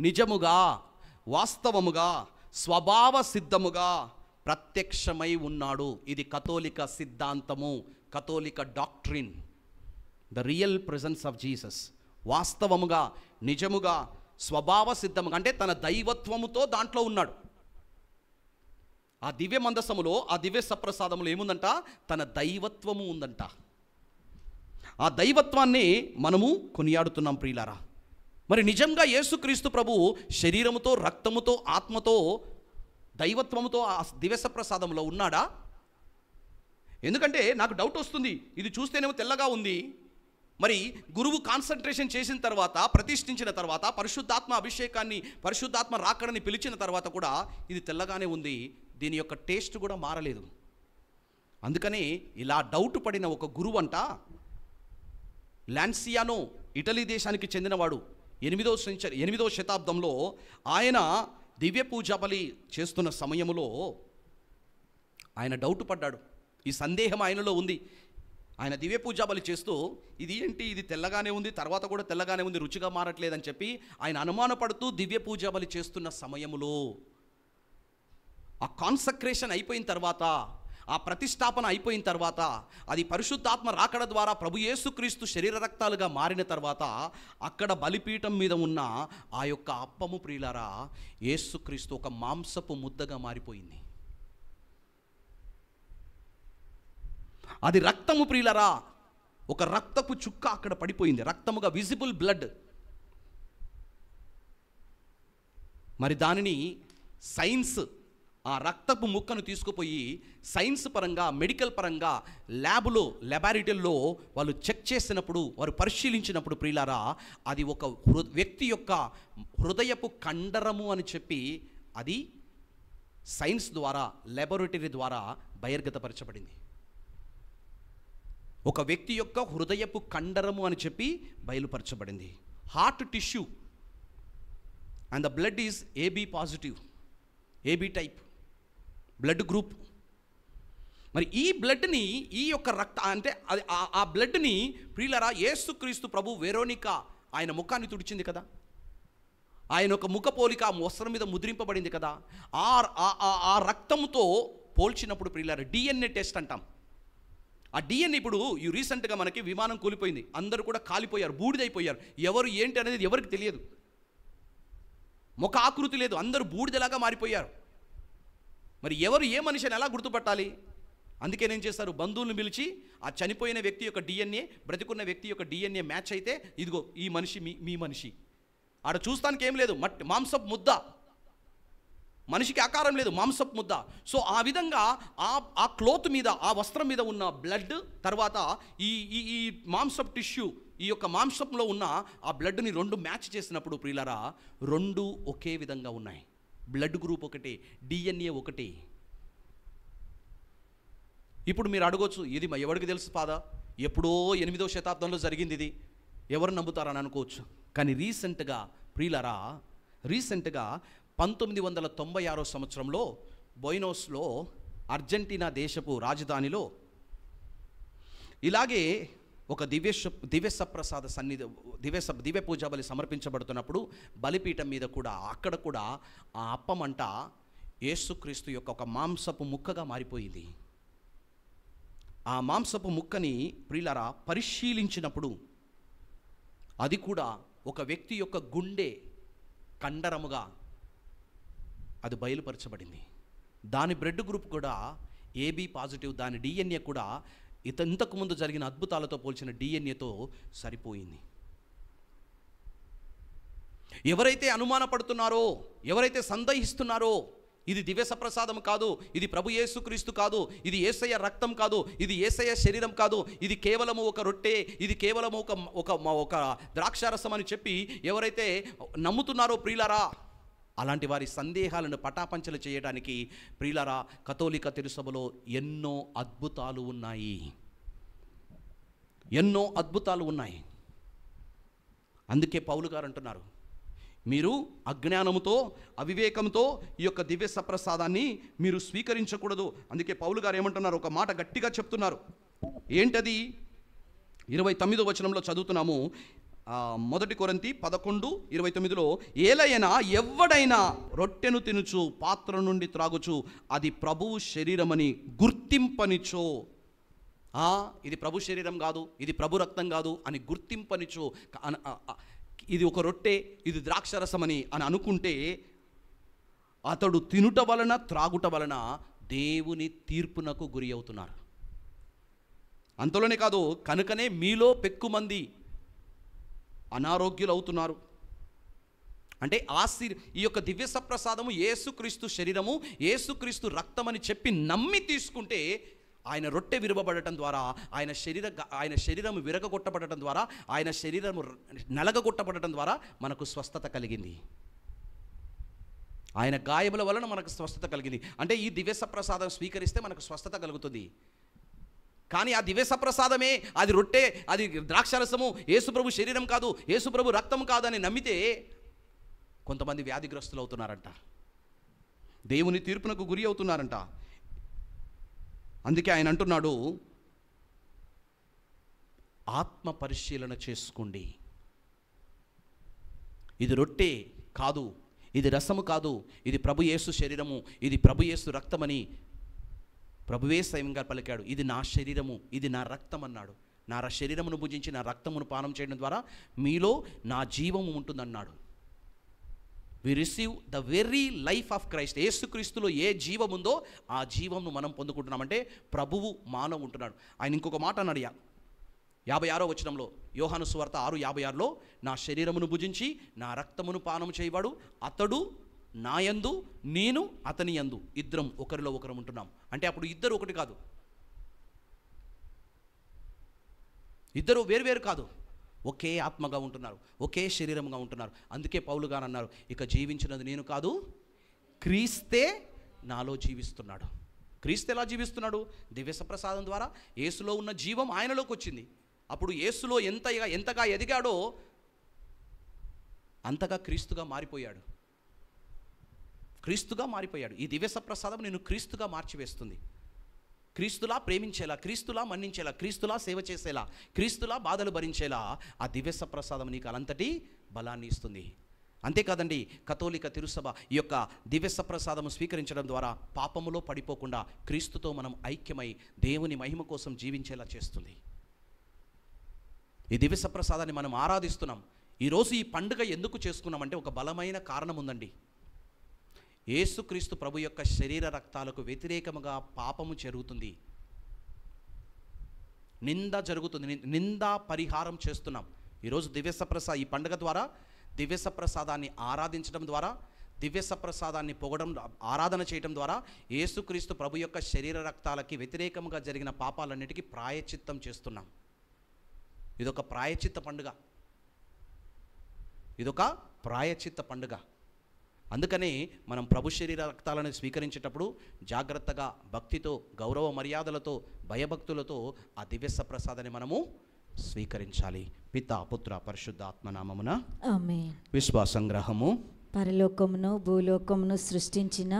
నిజముగా, వాస్తవముగా, స్వభావ సిద్ధముగా ప్రత్యక్షమై ఉన్నాడు. ఇది కథోలిక సిద్ధాంతము, కథోలిక doctrine. The real presence of Jesus, వాస్తవముగా, నిజముగా, స్వభావ సిద్ధముగా, అంటే తన దైవత్వముతో దాంట్లో ఉన్నాడు. ఆ దివ్య మందసములో, ఆ దివ్య సప్రసాదములో ఏముందంట, తన దైవత్వము ఉందంట. ఆ దైవత్వాన్ని మనము కొనియాడుతున్నాం ప్రియులారా. మరి నిజంగా యేసుక్రీస్తు ప్రభు శరీరముతో, రక్తముతో, ఆత్మతో, దైవత్వముతో ఆ దివ్య సప్రసాదంలో ఉన్నాడా? ఎందుకంటే నాకు డౌట్ వస్తుంది, ఇది చూస్తేనేమో తెల్లగా ఉంది, మరి గురువు కాన్సన్ట్రేషన్ చేసిన తర్వాత, ప్రతిష్ఠించిన తర్వాత, పరిశుద్ధాత్మ అభిషేకాన్ని, పరిశుద్ధాత్మ రాకడని పిలిచిన తర్వాత కూడా ఇది తెల్లగానే ఉంది, దీని యొక్క టేస్ట్ కూడా మారలేదు. అందుకని ఇలా డౌట్ పడిన ఒక గురువు అంట, లాన్సియానో, ఇటలీ దేశానికి చెందినవాడు, 8వ శతాబ్దంలో ఆయన దివ్య పూజా బలి చేస్తున్న సమయంలో ఆయన డౌట్ పడ్డాడు. ఈ సందేహం ఆయనలో ఉంది. ఆయన దివ్య పూజా బలి చేస్తూ, ఇది ఏంటి, ఇది తెల్లగానే ఉంది, తర్వాత కూడా తెల్లగానే ఉంది, రుచిగా మారట్లేదని చెప్పి ఆయన అనుమానపడుతూ దివ్య పూజా బలి చేస్తున్న సమయంలో, ఆ కాన్సక్రేషన్ అయిపోయిన తర్వాత, ఆ ప్రతిష్టాపన అయిపోయిన తర్వాత, అది పరిశుద్ధాత్మ రాకడ ద్వారా ప్రభు యేసుక్రీస్తు శరీర రక్తాలుగా మారిన తర్వాత, అక్కడ బలిపీఠం మీద ఉన్న ఆ యొక్క అప్పము ప్రియులారా, యేసుక్రీస్తు ఒక మాంసపు ముద్దగా మారిపోయింది. అది రక్తము ప్రియులరా, ఒక రక్తపు చుక్క అక్కడ పడిపోయింది, రక్తముగా విజిబుల్ బ్లడ్. మరి దానిని సైన్స్ ఆ రక్తపు ముక్కను తీసుకుపోయి సైన్స్ పరంగా, మెడికల్ పరంగా ల్యాబొరేటరీలో వాళ్ళు చెక్ చేసినప్పుడు, వారు పరిశీలించినప్పుడు ప్రియులారా, అది ఒక వ్యక్తి యొక్క హృదయపు కండరము అని చెప్పి అది సైన్స్ ద్వారా, ల్యాబొరేటరీ ద్వారా బహిర్గతపరచబడింది. ఒక వ్యక్తి యొక్క హృదయపు కండరము అని చెప్పి బయలుపరచబడింది. Heart tissue and the blood is AB positive, AB type blood group. మరి ఈ బ్లడ్ని, ఈ యొక్క అంటే అది ఆ బ్లడ్ని ప్రియులరా, యేసుక్రీస్తు ప్రభు వెరోనికా ఆయన ముఖాన్ని తుడిచింది కదా, ఆయన ఒక ముఖ పోలిక ఆ వస్త్రం మీద ముద్రింపబడింది కదా, ఆ రక్తంతో పోల్చినప్పుడు ప్రియులరా DNA టెస్ట్ అంటాం. ఆ DNA ఇప్పుడు రీసెంట్గా మనకి విమానం కూలిపోయింది, అందరూ కూడా కాలిపోయారు, బూడిదైపోయారు. ఎవరు ఏంటి అనేది ఎవరికి తెలియదు, ముఖ ఆకృతి లేదు, అందరూ బూడిదలాగా మారిపోయారు. మరి ఎవరు ఏ మనిషిని ఎలా గుర్తుపట్టాలి? అందుకే నేను చేస్తారు, బంధువులను పిలిచి ఆ చనిపోయిన వ్యక్తి యొక్క DNA బ్రతికున్న వ్యక్తి యొక్క DNA మ్యాచ్ అయితే, ఇదిగో ఈ మనిషి మీ మనిషి. ఆడ చూస్తానికి ఏం లేదు, మాంసపు ముద్ద, మనిషికి ఆకారం లేదు, మాంసపు ముద్ద. సో ఆ విధంగా ఆ క్లోత్ మీద, ఆ వస్త్రం మీద ఉన్న బ్లడ్, తర్వాత ఈ మాంసపు టిష్యూ, ఈ యొక్క మాంసంలో ఉన్న ఆ బ్లడ్ని రెండు మ్యాచ్ చేసినప్పుడు ప్రియులారా, రెండు ఒకే విధంగా ఉన్నాయి. బ్లడ్ గ్రూప్ ఒకటి, DNA ఒకటి. ఇప్పుడు మీరు అడగొచ్చు, ఇది ఎవరికి తెలుసు పాదా, ఎప్పుడో 8వ శతాబ్దంలో జరిగింది, ఇది ఎవరు నమ్ముతారని అనుకోవచ్చు. కానీ రీసెంట్గా ప్రియులారా, 1996 సంవత్సరంలో బొయినోస్లో, అర్జెంటీనా దేశపు రాజధానిలో ఇలాగే ఒక దివ్య సప్రసాద సన్నిధి, దివ్య పూజా బలి సమర్పించబడుతున్నప్పుడు బలిపీఠం మీద కూడా, అక్కడ కూడా ఆ అప్పమంట యేసుక్రీస్తు యొక్క ఒక మాంసపు ముక్కగా మారిపోయింది. ఆ మాంసపు ముక్కని ప్రియులారా పరిశీలించినప్పుడు అది కూడా ఒక వ్యక్తి యొక్క గుండె కండరముగా అది బయలుపరచబడింది. దాని బ్లడ్ గ్రూప్ కూడా AB పాజిటివ్, దాని DNA కూడా ఇంతకుముందు జరిగిన అద్భుతాలతో పోల్చిన DNAతో సరిపోయింది. ఎవరైతే అనుమానపడుతున్నారో, ఎవరైతే సందేహిస్తున్నారో, ఇది దివ్య సప్రసాదం కాదు, ఇది ప్రభు యేసుక్రీస్తు కాదు, ఇది యేసయ్య రక్తం కాదు, ఇది యేసయ్య శరీరం కాదు, ఇది కేవలము ఒక రొట్టె, ఇది కేవలము ఒక ద్రాక్షారసం అని చెప్పి ఎవరైతే నమ్ముతున్నారో ప్రియులారా, అలాంటి వారి సందేహాలను పటాపంచలు చేయడానికి ప్రియులారా కథోలిక తిరుసభలో ఎన్నో అద్భుతాలు ఉన్నాయి, ఎన్నో అద్భుతాలు ఉన్నాయి. అందుకే పౌలు గారు అంటున్నారు, మీరు అజ్ఞానముతో, అవివేకంతో ఈ యొక్క దివ్య సప్రసాదాన్ని మీరు స్వీకరించకూడదు. అందుకే పౌలు గారు ఏమంటున్నారు, ఒక మాట గట్టిగా చెప్తున్నారు. ఏంటది? 29వ వచనంలో చదువుతున్నాము. 1 కొరింథీ 11:29లో, ఏలైనా ఎవ్వడైనా రొట్టెను తినుచు పాత్ర నుండి త్రాగుచు అది ప్రభువు శరీరమని గుర్తింపనిచో, ఇది ప్రభు శరీరం కాదు, ఇది ప్రభు రక్తం కాదు అని గుర్తింపనిచో, ఇది ఒక రొట్టె, ఇది ద్రాక్షరసమని అని అనుకుంటే అతడు తినుట వలన, త్రాగుట వలన దేవుని తీర్పునకు గురి అవుతున్నారు. అంతలోనే కాదు, కనుకనే మీలో పెక్కుమంది అనారోగ్యులు అవుతున్నారు. అంటే ఈ యొక్క దివ్య సప్రసాదము యేసుక్రీస్తు శరీరము, యేసుక్రీస్తు రక్తమని చెప్పి నమ్మి తీసుకుంటే, ఆయన రొట్టె విరవబడటం ద్వారా, ఆయన శరీరము విరగొట్టబడటం ద్వారా, ఆయన శరీరము నలగగొట్టబడటం ద్వారా మనకు స్వస్థత కలిగింది. ఆయన గాయముల వలన మనకు స్వస్థత కలిగింది. అంటే ఈ దివ్య సప్రసాదం స్వీకరిస్తే మనకు స్వస్థత కలుగుతుంది. కానీ ఆ దివ్య సప్రసాదమే, అది రొట్టె, అది ద్రాక్షారసము, యేసుప్రభు శరీరం కాదు, యేసుప్రభు రక్తం కాదని నమ్మితే కొంతమంది వ్యాధిగ్రస్తులు అవుతున్నారంట, దేవుని తీర్పునకు గురి అవుతున్నారంట. అందుకే ఆయన అంటున్నాడు, ఆత్మ పరిశీలన చేసుకోండి. ఇది రొట్టె కాదు, ఇది రసము కాదు, ఇది ప్రభు యేసు శరీరము, ఇది ప్రభు యేసు రక్తమని ప్రభువే స్వయంగా పలికాడు. ఇది నా శరీరము, ఇది నా రక్తం అన్నాడు. నా శరీరమును భుజించి నా రక్తమును పానం చేయడం ద్వారా మీలో నా జీవము ఉంటుందన్నాడు. We receive the very life of Christ. యేసుక్రీస్తులో ఏ జీవం ఉందో ఆ జీవంను మనం పొందుకుంటున్నామంటే ప్రభువు మానవు ఉంటున్నాడు. ఆయన ఇంకొక మాట అన్నాడు 56వ వచనంలో, యోహాను సువార్త 6:56లో, నా శరీరమును భుజించి నా రక్తమును పానము చేయవాడు అతడు నా యందు, నేను అతని యందు, ఇద్దరం ఒకరిలో ఒకరు ఉంటున్నాం. అంటే అప్పుడు ఇద్దరు ఒకటి కాదు, ఇద్దరు వేరువేరు కాదు, ఒకే ఆత్మగా ఉంటున్నారు, ఒకే శరీరంగా ఉంటున్నారు. అందుకే పౌలు గారు అన్నారు, ఇక జీవించినది నేను కాదు, క్రీస్తే నాలో జీవిస్తున్నాడు. క్రీస్తు ఎలా జీవిస్తున్నాడు? దివ్య ప్రసాదం ద్వారా. యేసులో ఉన్న జీవం ఆయనలోకి వచ్చింది. అప్పుడు యేసులో ఎంతగా ఎదిగాడో అంతగా క్రీస్తుగా మారిపోయాడు. క్రీస్తుగా మారిపోయాడు. ఈ దివ్య ప్రసాదం నేను క్రీస్తుగా మార్చివేస్తుంది. క్రీస్తులా ప్రేమించేలా, క్రీస్తులా మన్నించేలా, క్రీస్తులా సేవ చేసేలా, క్రీస్తులా బాధలు భరించేలా ఆ దివ్య ప్రసాదం నీకు అలంతటి బలాన్ని ఇస్తుంది. అంతేకాదండి, కథోలిక తిరుసభ ఈ యొక్క దివ్య ప్రసాదము స్వీకరించడం ద్వారా పాపములో పడిపోకుండా క్రీస్తుతో మనం ఐక్యమై దేవుని మహిమ కోసం జీవించేలా చేస్తుంది. ఈ దివ్య ప్రసాదాన్ని మనం ఆరాధిస్తున్నాం. ఈరోజు ఈ పండుగ ఎందుకు చేసుకున్నామంటే ఒక బలమైన కారణం ఉందండి. యేసుక్రీస్తు ప్రభు యొక్క శరీర రక్తాలకు వ్యతిరేకముగా పాపము జరుగుతుంది, నింద జరుగుతుంది, నిందా పరిహారం చేస్తున్నాం. ఈరోజు ఈ పండుగ ద్వారా దివ్య ప్రసాదాన్ని ఆరాధించడం ద్వారా, దివ్య ప్రసాదాన్ని పొగడం, ఆరాధన చేయడం ద్వారా యేసుక్రీస్తు ప్రభు యొక్క శరీర రక్తాలకి వ్యతిరేకంగా జరిగిన పాపాలన్నిటికీ ప్రాయశ్చిత్తం చేస్తున్నాం. ఇదొక ప్రాయశ్చిత్త పండుగ, ఇదొక ప్రాయశ్చిత్త పండుగ. అందుకనే మనం ప్రభు శరీర రక్తాలను స్వీకరించేటప్పుడు జాగ్రత్తగా, భక్తితో, గౌరవ మర్యాదలతో, భయభక్తులతో ఆ దివ్య ప్రసాదాన్ని మనము స్వీకరించాలి. పితా, పుత్ర, పరిశుద్ధ ఆత్మనామమున ఆమేన్. విశ్వాసంగ్రహము. పరలోకమును భూలోకమును సృష్టించిన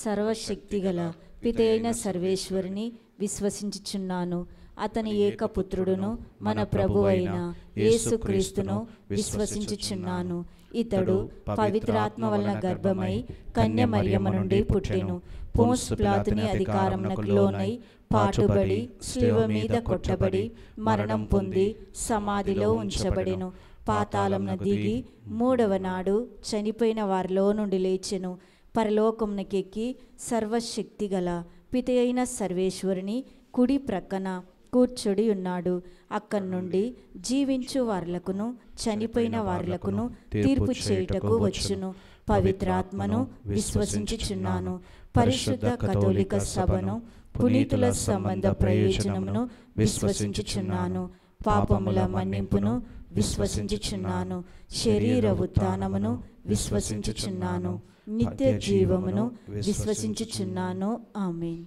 సర్వశక్తిగల పితైన సర్వేశ్వరుని విశ్వసించుచున్నాను. అతని ఏకపుత్రుడును మన ప్రభువైన యేసుక్రీస్తును విశ్వసించుచున్నాను. ఇతడు పవిత్రాత్మ వలన గర్భమై కన్య మరియమ్మ నుండి పుట్టెను. పోన్స్ పిలాతుని అధికారమునకు లోనై పాటుబడి శిలువ మీద కొట్టబడి మరణం పొంది సమాధిలో ఉంచబడెను. పాతాళమున దిగి మూడవ నాడు చనిపోయిన వారిలో నుండి లేచెను. పరలోకమునకెక్కి సర్వశక్తిగల పితయైన సర్వేశ్వరుని కుడి ప్రక్కన కూర్చొడి ఉన్నాడు. అక్కడి నుండి జీవించు వారులకును చనిపోయిన వారులకును తీర్పు చేయుటకు వచ్చును. పవిత్రాత్మను విశ్వసించుచున్నాను. పరిశుద్ధ కథోలిక సభను, పునీతుల సంబంధ ప్రయోజనమును విశ్వసించుచున్నాను. పాపముల మన్నింపును విశ్వసించుచున్నాను. శరీర ఉత్థానమును విశ్వసించుచున్నాను. నిత్య జీవమును విశ్వసించుచున్నాను. ఆమేన్.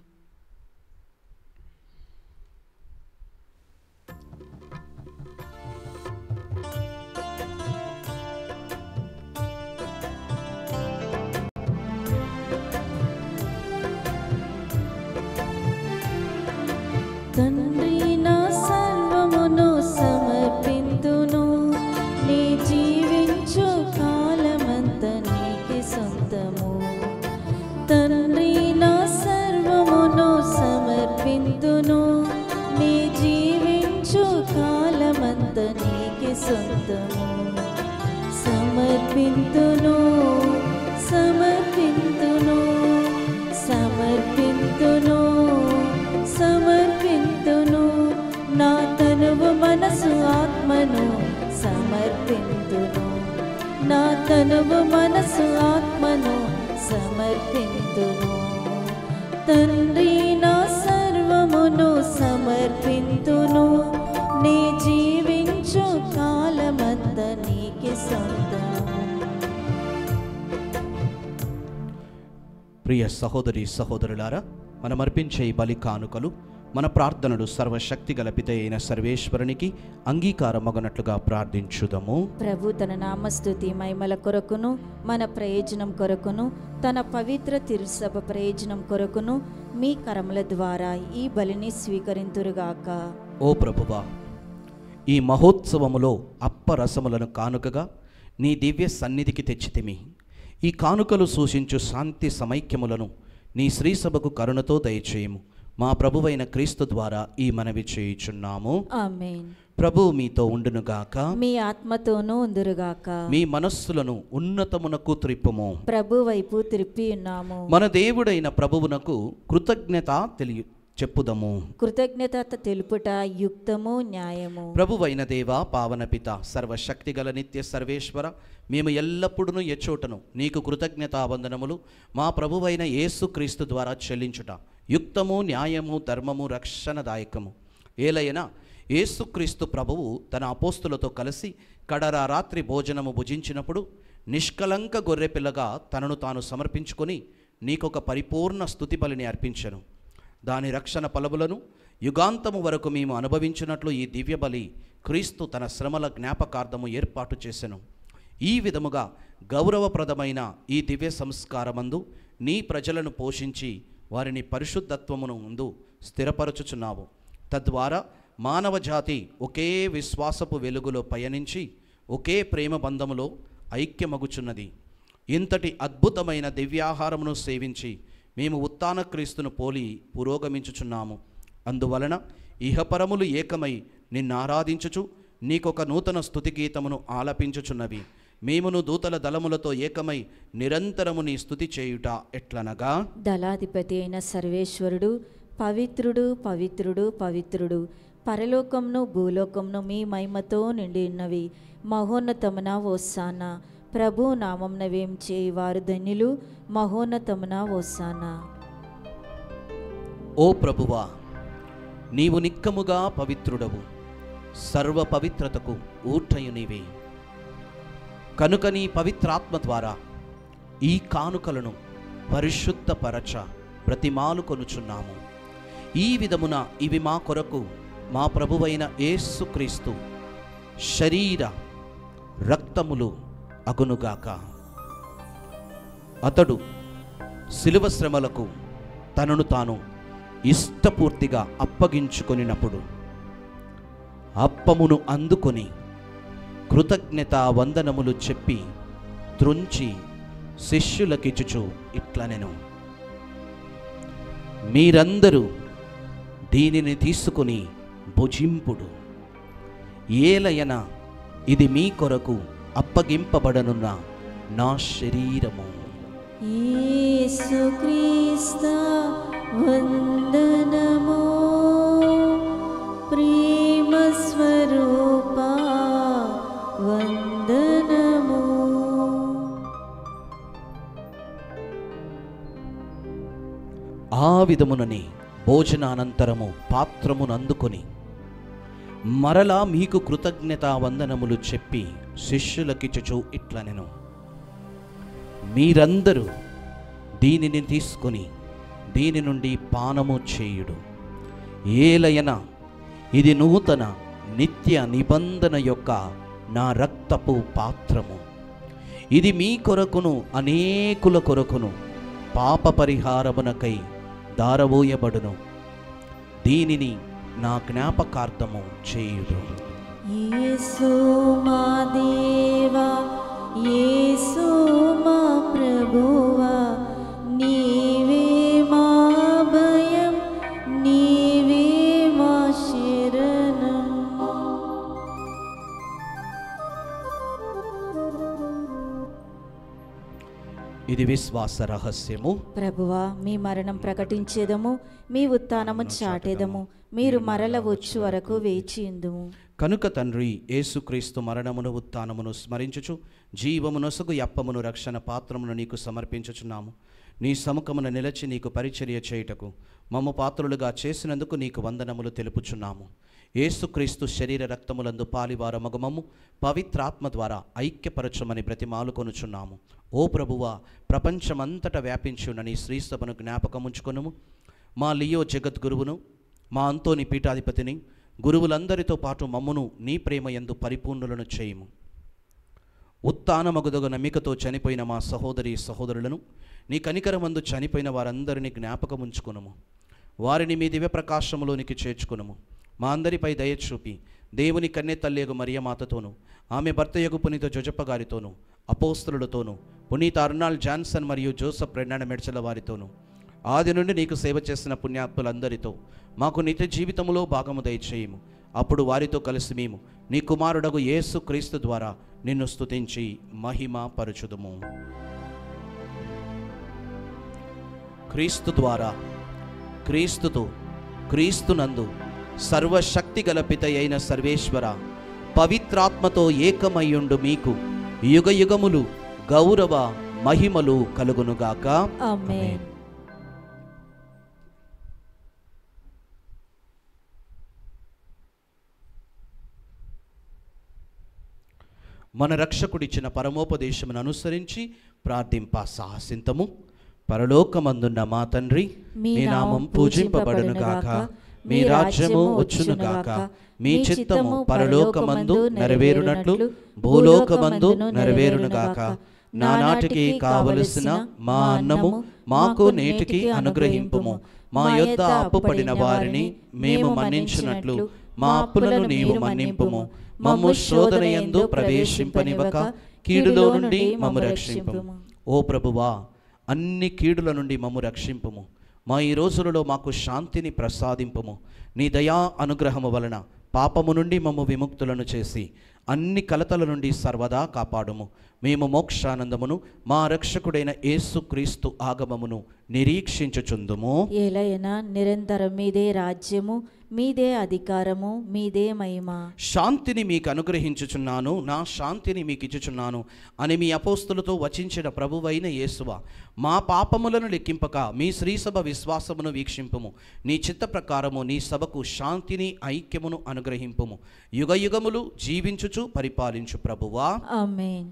తండ్రి, నా సర్వమును సమర్పింతును. నీ జీవించు కాలమంత నీకే సొంతము. తండ్రి, నా సర్వమును సమర్పింతును. నీ జీవించు కాలమంత నీకే సొంతము. సమర్పింతును, సమర్పింతును, సమర్పింతును, సమర్పింతును. నా తనువు మనసు ఆత్మను సమర్పింతును. నా తనువు మనసు ఆత్మను సమర్పింతును. తండ్రి, నా సర్వమును సమర్పింతును. నీ జీవించు కాలమంత నీకే సొంతము. ప్రియ సహోదరి సహోదరులారా, మనం అర్పించే ఈ బలి కానుకలు మన ప్రార్థనలు సర్వశక్తిగల పిత అయిన సర్వేశ్వరునికి అంగీకారమగునట్లుగా ప్రార్థించుదము. ప్రభు తన నామస్తుతి మహిమల కొరకును మన ప్రయోజనం కొరకును తన పవిత్ర తిరుసభ ప్రయోజనం కొరకును మీ కరముల ద్వారా ఈ బలిని స్వీకరింతురుగాక. ఓ ప్రభువా, ఈ మహోత్సవములో అప్పరసములను కానుకగా నీ దివ్య సన్నిధికి తెచ్చితిమి. ఈ కానుకలు సూచించు శాంతి సమైక్యములను నీ శ్రీసభకు కరుణతో దయచేయము. మా ప్రభువైన క్రీస్తు ద్వారా ఈ మనవి చేయుచున్నాము. ఆమేన్. ప్రభు మీతో ఉండునుగాక. మీ ఆత్మతోనూ ఉందురుగాక. మీ మనస్సులను ఉన్నతమునకు త్రిప్పుము. ప్రభు వైపు త్రిప్పి ఉన్నాము. మన దేవుడైన ప్రభువునకు కృతజ్ఞత చెప్పుదము. కృతజ్ఞత తెలుపుట యుక్తము, న్యాయము. ప్రభువైన దేవ, పావన పిత, సర్వశక్తి గల నిత్య సర్వేశ్వర, మేము ఎల్లప్పుడూ ఎచ్చోటను నీకు కృతజ్ఞతావందనములు మా ప్రభువైన యేసుక్రీస్తు ద్వారా చెల్లించుట యుక్తము, న్యాయము, ధర్మము, రక్షణదాయకము. ఏలయన యేసుక్రీస్తు ప్రభువు తన అపోస్తులతో కలిసి కడరా రాత్రి భోజనము భుజించినప్పుడు నిష్కలంక గొర్రెపిల్లగా తనను తాను సమర్పించుకొని నీకొక పరిపూర్ణ స్తుతి బలిని అర్పించెను. దాని రక్షణ ఫలములను యుగాంతము వరకు మేము అనుభవించినట్లు ఈ దివ్య బలి క్రీస్తు తన శ్రమల జ్ఞాపకార్థము ఏర్పాటు చేసెను. ఈ విధముగా గౌరవప్రదమైన ఈ దివ్య సంస్కారమందు నీ ప్రజలను పోషించి వారిని పరిశుద్ధత్వమును ముందు స్థిరపరచుచున్నావు. తద్వారా మానవ జాతి ఒకే విశ్వాసపు వెలుగులో పయనించి ఒకే ప్రేమ బంధములో ఐక్యమగుచున్నది. ఇంతటి అద్భుతమైన దివ్యాహారమును సేవించి మేము ఉత్థాన క్రీస్తును పోలి పురోగమించుచున్నాము. అందువలన ఇహపరములు ఏకమై నిన్ను ఆరాధించుచు నీకొక నూతన స్తుతిగీతమును ఆలపించుచున్నవి. మేమును దూతల దళములతో ఏకమై నిరంతరము నీ స్తుతి చేయుట ఎట్లనగా, దళాధిపతి అయిన సర్వేశ్వరుడు పవిత్రుడు, పవిత్రుడు, పవిత్రుడు, పరలోకంను భూలోకంను మీ మహిమతో నిండి ఉన్నవి. మహోన్నతమున హోసానా. ప్రభు నామమున వేం చేయి వారు ధన్యులు. మహోన్నతమున హోసానా. ఓ ప్రభువా, నీవు నిక్కముగా పవిత్రుడవు, సర్వ పవిత్రతకు ఊర్టయు నీవే. కనుక నీ పవిత్రాత్మ ద్వారా ఈ కానుకలను పరిశుద్ధపరచ ప్రతిమాలు కొనుచున్నాము. ఈ విధమున ఇవి మా కొరకు మా ప్రభువైన యేసుక్రీస్తు శరీర రక్తములు అగునుగాక. అతడు శిలువ శ్రమలకు తనను తాను ఇష్టపూర్తిగా అప్పగించుకొనినప్పుడు అప్పమును అందుకొని కృతజ్ఞతా వందనములు చెప్పి త్రుంచి శిష్యులకిచ్చుచు ఇట్లనెను, మీరందరూ దీనిని తీసుకుని భుజింపుడు. ఏలయన ఇది మీ కొరకు అప్పగింపబడనున్న నా శరీరము. యేసుక్రీస్తు వందనము. ప్రేమ స్వరూపా వందనము. ఆ విధమునని భోజనానంతరము పాత్రమును అందుకొని మరలా మీకు కృతజ్ఞతా వందనములు చెప్పి శిష్యులకిచ్చుచు ఇట్లనెను, మీరందరూ దీనిని తీసుకొని దీని నుండి పానము చేయుడు. ఏలయన ఇది నూతన నిత్య నిబంధన యొక్క నా రక్తపు పాత్రము. ఇది మీ కొరకును అనేకుల కొరకును పాప పరిహారమునకై దారబోయబడును. దీనిని నా జ్ఞాపకార్థము చేయుడు. యేసు మా దేవా, యేసు మా ప్రభువా, నీవే మా భయం, నీవే మా శరణం. ఇది విశ్వాస రహస్యము. ప్రభువా, మీ మరణం ప్రకటించేదము, మీ ఉత్థానము చాటేదము. మీరు మరల వచ్చు వరకు వేచియుందుము. కనుక తండ్రి, యేసుక్రీస్తు మరణమును ఉత్థానమును స్మరించుచు జీవమునొసగు అప్పమును రక్షణ పాత్రమును నీకు సమర్పించుచున్నాము. నీ సముఖమున నిలచి నీకు పరిచర్య చేయుటకు మమ్ము పాత్రులుగా చేసినందుకు నీకు వందనములు తెలుపుచున్నాము. యేసుక్రీస్తు శరీర రక్తములందు పాలివారమగు మమ్ము పవిత్రాత్మ ద్వారా ఐక్యపరచమని బ్రతిమాలు కొనుచున్నాము. ఓ ప్రభువా, ప్రపంచమంతట వ్యాపించి ఉన్న నీ శ్రీసభను జ్ఞాపకముంచుకొనుము. మా లియో జగద్గురువును, మా అంతోని పీఠాధిపతిని, గురువులందరితో పాటు మమ్మును నీ ప్రేమ యందు పరిపూర్ణులను చేయుము. ఉత్థానమగుదగు నమ్మికతో చనిపోయిన మా సహోదరి సహోదరులను, నీ కనికరమందు చనిపోయిన వారందరినీ జ్ఞాపకముంచుకొనుము. వారిని మీ దివ్య ప్రకాశములోనికి చేర్చుకొనుము. మా అందరిపై దయచూపి దేవుని కన్య తల్లియగు మరియమాతతోనూ, ఆమె భర్తయగు పునీత జొజప్ప గారితోనూ, అపోస్తలులతోనూ, పునీత అర్నాల్డ్ జాన్సన్ మరియు జోసఫ్ రెన్నాడ మెడ్చల వారితోనూ, ఆది నుండి నీకు సేవ చేసిన పుణ్యాత్ములందరితో మాకు నిత్య జీవితములో భాగము దయచేయము. అప్పుడు వారితో కలిసి మేము నీ కుమారుడగు యేసు క్రీస్తు ద్వారా నిన్ను స్తుతించి మహిమ పరచుదుము. క్రీస్తు ద్వారా, క్రీస్తుతో, క్రీస్తునందు సర్వశక్తి గల పిత అయిన సర్వేశ్వర, పవిత్రాత్మతో ఏకమయ్యుండు మీకు యుగ యుగములు గౌరవ మహిమలు కలుగునుగాక. ఆమేన్. మన రక్షకుడిచ్చిన పరమోపదేశమును అనుసరించి ప్రార్థింప సాహసింతము. పరలోకమందున్న మా తండ్రి, మీ నామం పూజింపబడునుగాక, మీ రాజ్యము వచ్చునుగాక, మీ చిత్తము పరలోకమందు నెరవేరునట్లు భూలోకమందు నెరవేరునుగాక. నానాటికి కావలసిన మా అన్నము మాకు నేటికి అనుగ్రహింపుము. మా యొద్ద అప్పుపడిన వారిని మేము మన్నించినట్లు మా అప్పులను నీవు మన్నింపుము. మమ్ము శోధనయందు ప్రవేశింపనివ్వక కీడులో నుండి మమ్ము రక్షింపుము. ఓ ప్రభువా, అన్ని కీడుల నుండి మమ్ము రక్షింపుము. మా ఈ రోజులలో మాకు శాంతిని ప్రసాదింపుము. నీ దయా అనుగ్రహము వలన పాపము నుండి మమ్ము విముక్తులను చేసి అన్ని కలతల నుండి సర్వదా కాపాడుము. మేము మోక్షానందమును మా రక్షకుడైన యేసుక్రీస్తు ఆగమమును నిరీక్షించుచుందుము. ఏలయనా నిరంతరం మీదే రాజ్యము, మీదే అధికారము, మీదే మహిమ. శాంతిని మీకు అనుగ్రహించుచున్నాను, నా శాంతిని మీకు ఇచ్చుచున్నాను అని మీ అపోస్తులతో వచించిన ప్రభువైన యేసువా, మా పాపములను లెక్కింపక మీ శ్రీసభ విశ్వాసమును వీక్షింపుము. నీ చిత్త ప్రకారము నీ సభకు శాంతిని ఐక్యమును అనుగ్రహింపుము. యుగ యుగములు జీవించుచు పరిపాలించు ప్రభువా. ఆమేన్.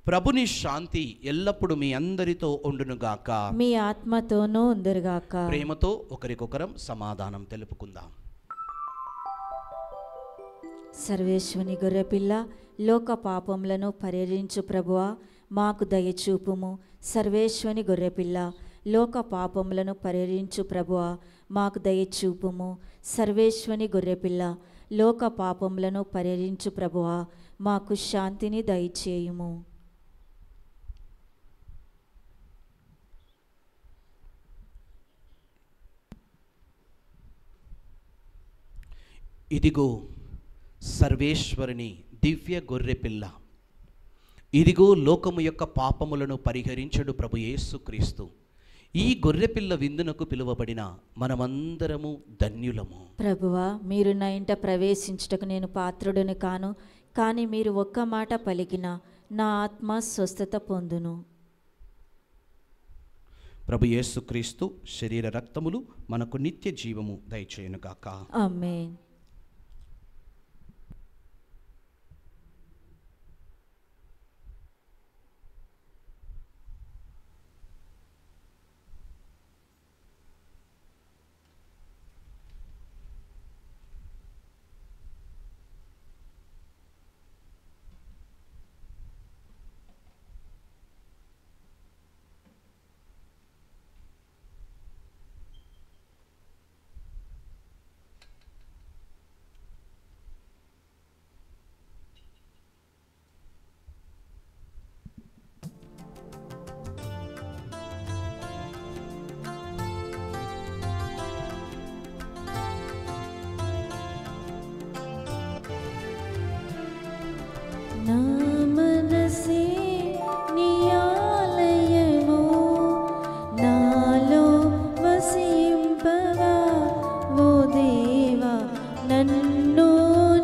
ప్రభుని శాంతి ఎల్లప్పుడూ మీ అందరితో ఉండునుగాక, మీ ఆత్మతోనూ ఉందురుగాక. ప్రేమతో ఒకరికొకరం సమాధానం తెలుపుకుందాం. సర్వేశ్వని గొర్రెపిల్ల, లోక పాపములను పరిహరించు ప్రభువా, మాకు దయచూపుము. సర్వేశ్వని గొర్రెపిల్ల, లోక పాపములను పరిహరించు ప్రభువా, మాకు దయచూపుము. సర్వేశ్వని గొర్రెపిల్ల, లోక పాపములను పరిహరించు ప్రభువా, మాకు శాంతిని దయచేయుము. ఇదిగో సర్వేశ్వరుని దివ్య గొర్రెపిల్ల, ఇదిగో లోకము యొక్క పాపములను పరిహరించడు ప్రభు యేసుక్రీస్తు. ఈ గొర్రెపిల్ల విందునకు పిలువబడిన మనమందరము ధన్యులము. ప్రభువా, మీరు నా ఇంట ప్రవేశించుటకు నేను పాత్రుడను కాను, కానీ మీరు ఒక్క మాట పలికిన నా ఆత్మ స్వస్థత పొందును. ప్రభు యేసుక్రీస్తు శరీర రక్తములు మనకు నిత్య జీవము దయచేయునుగాక. ఆమేన్. నా మనసే నీ ఆలయము, నాలో వసింపవా ఓ దేవా, నన్ను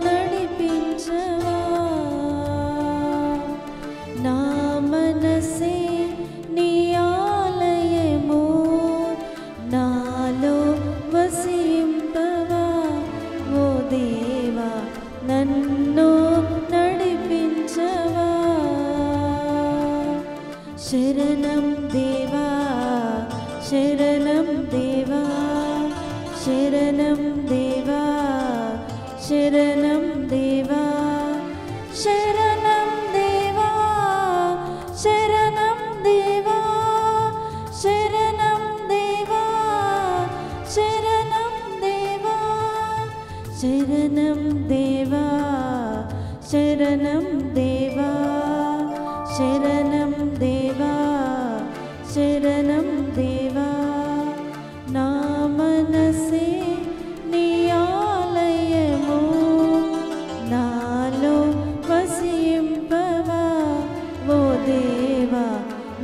నడిపించవా. నా మనసే నీ ఆలయము, నాలో వసింపవా ఓ దేవా, నన్ను నడిపించవా. శరణం దేవా, శరణం దేవా, శరణం దేవా, శరణం దేవా, శరణం దేవా, శరణం దేవా, శరణం దేవా, శరణం దేవా, శరణం దేవా, శరణం దేవా, శరణం దేవా, శరణం దేవా,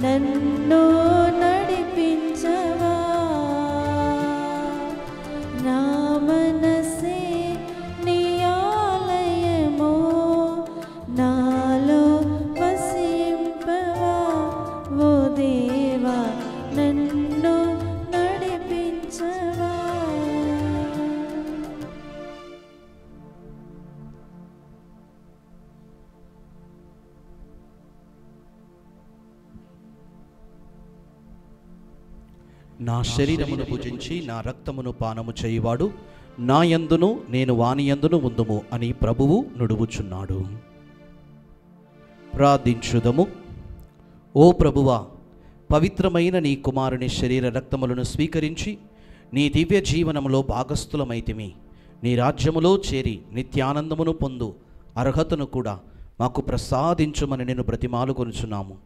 నన్ను నడిపించవా నా మనసే నీ ఆలయము నాలో వసింపవా ఓ దేవా నన్ను నడిపించవా. నా శరీరమును భుజించి నా రక్తమును పానము చేయువాడు నా యందును నేను వాని యందును ఉందుము అని ప్రభువు నుడువుచున్నాడు. ప్రార్థించుదము. ఓ ప్రభువా, పవిత్రమైన నీ కుమారుని శరీర రక్తములను స్వీకరించి నీ దివ్య జీవనములో భాగస్థులమైతిమి. నీ రాజ్యములో చేరి నిత్యానందమును పొందు అర్హతను కూడా మాకు ప్రసాదించుమని నేను బ్రతిమాలుకొనుచున్నాము.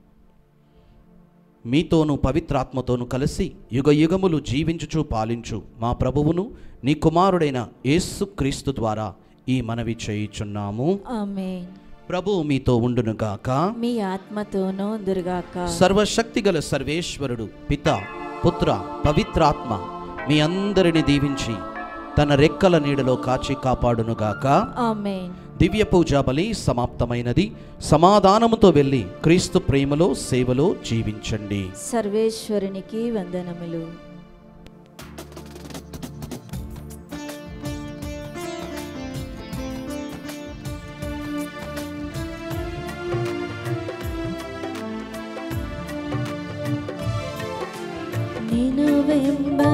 మీతోనూ పవిత్రాత్మతోనూ కలిసి యుగయుగములు జీవించుచు పాలించు మా ప్రభువును నీ కుమారుడైన యేసుక్రీస్తు ద్వారా ఈ మనవి చేయుచున్నాము. ఆమేన్. ప్రభువు మీతో ఉండునుగాక, మీ ఆత్మతోనూ ఉందురుగాక. సర్వశక్తిగల సర్వేశ్వరుడు పిత పుత్ర పవిత్రాత్మ మీ అందరిని దీవించి తన రెక్కల నీడలో కాచి కాపాడునుగాక. ఆమేన్. దివ్య పూజా బలి సమాప్తమైనది. సమాధానముతో వెళ్ళి క్రీస్తు ప్రేమలో సేవలో జీవించండి. సర్వేశ్వరునికి వందనములు. నిన్ను వెంబడించుచున్న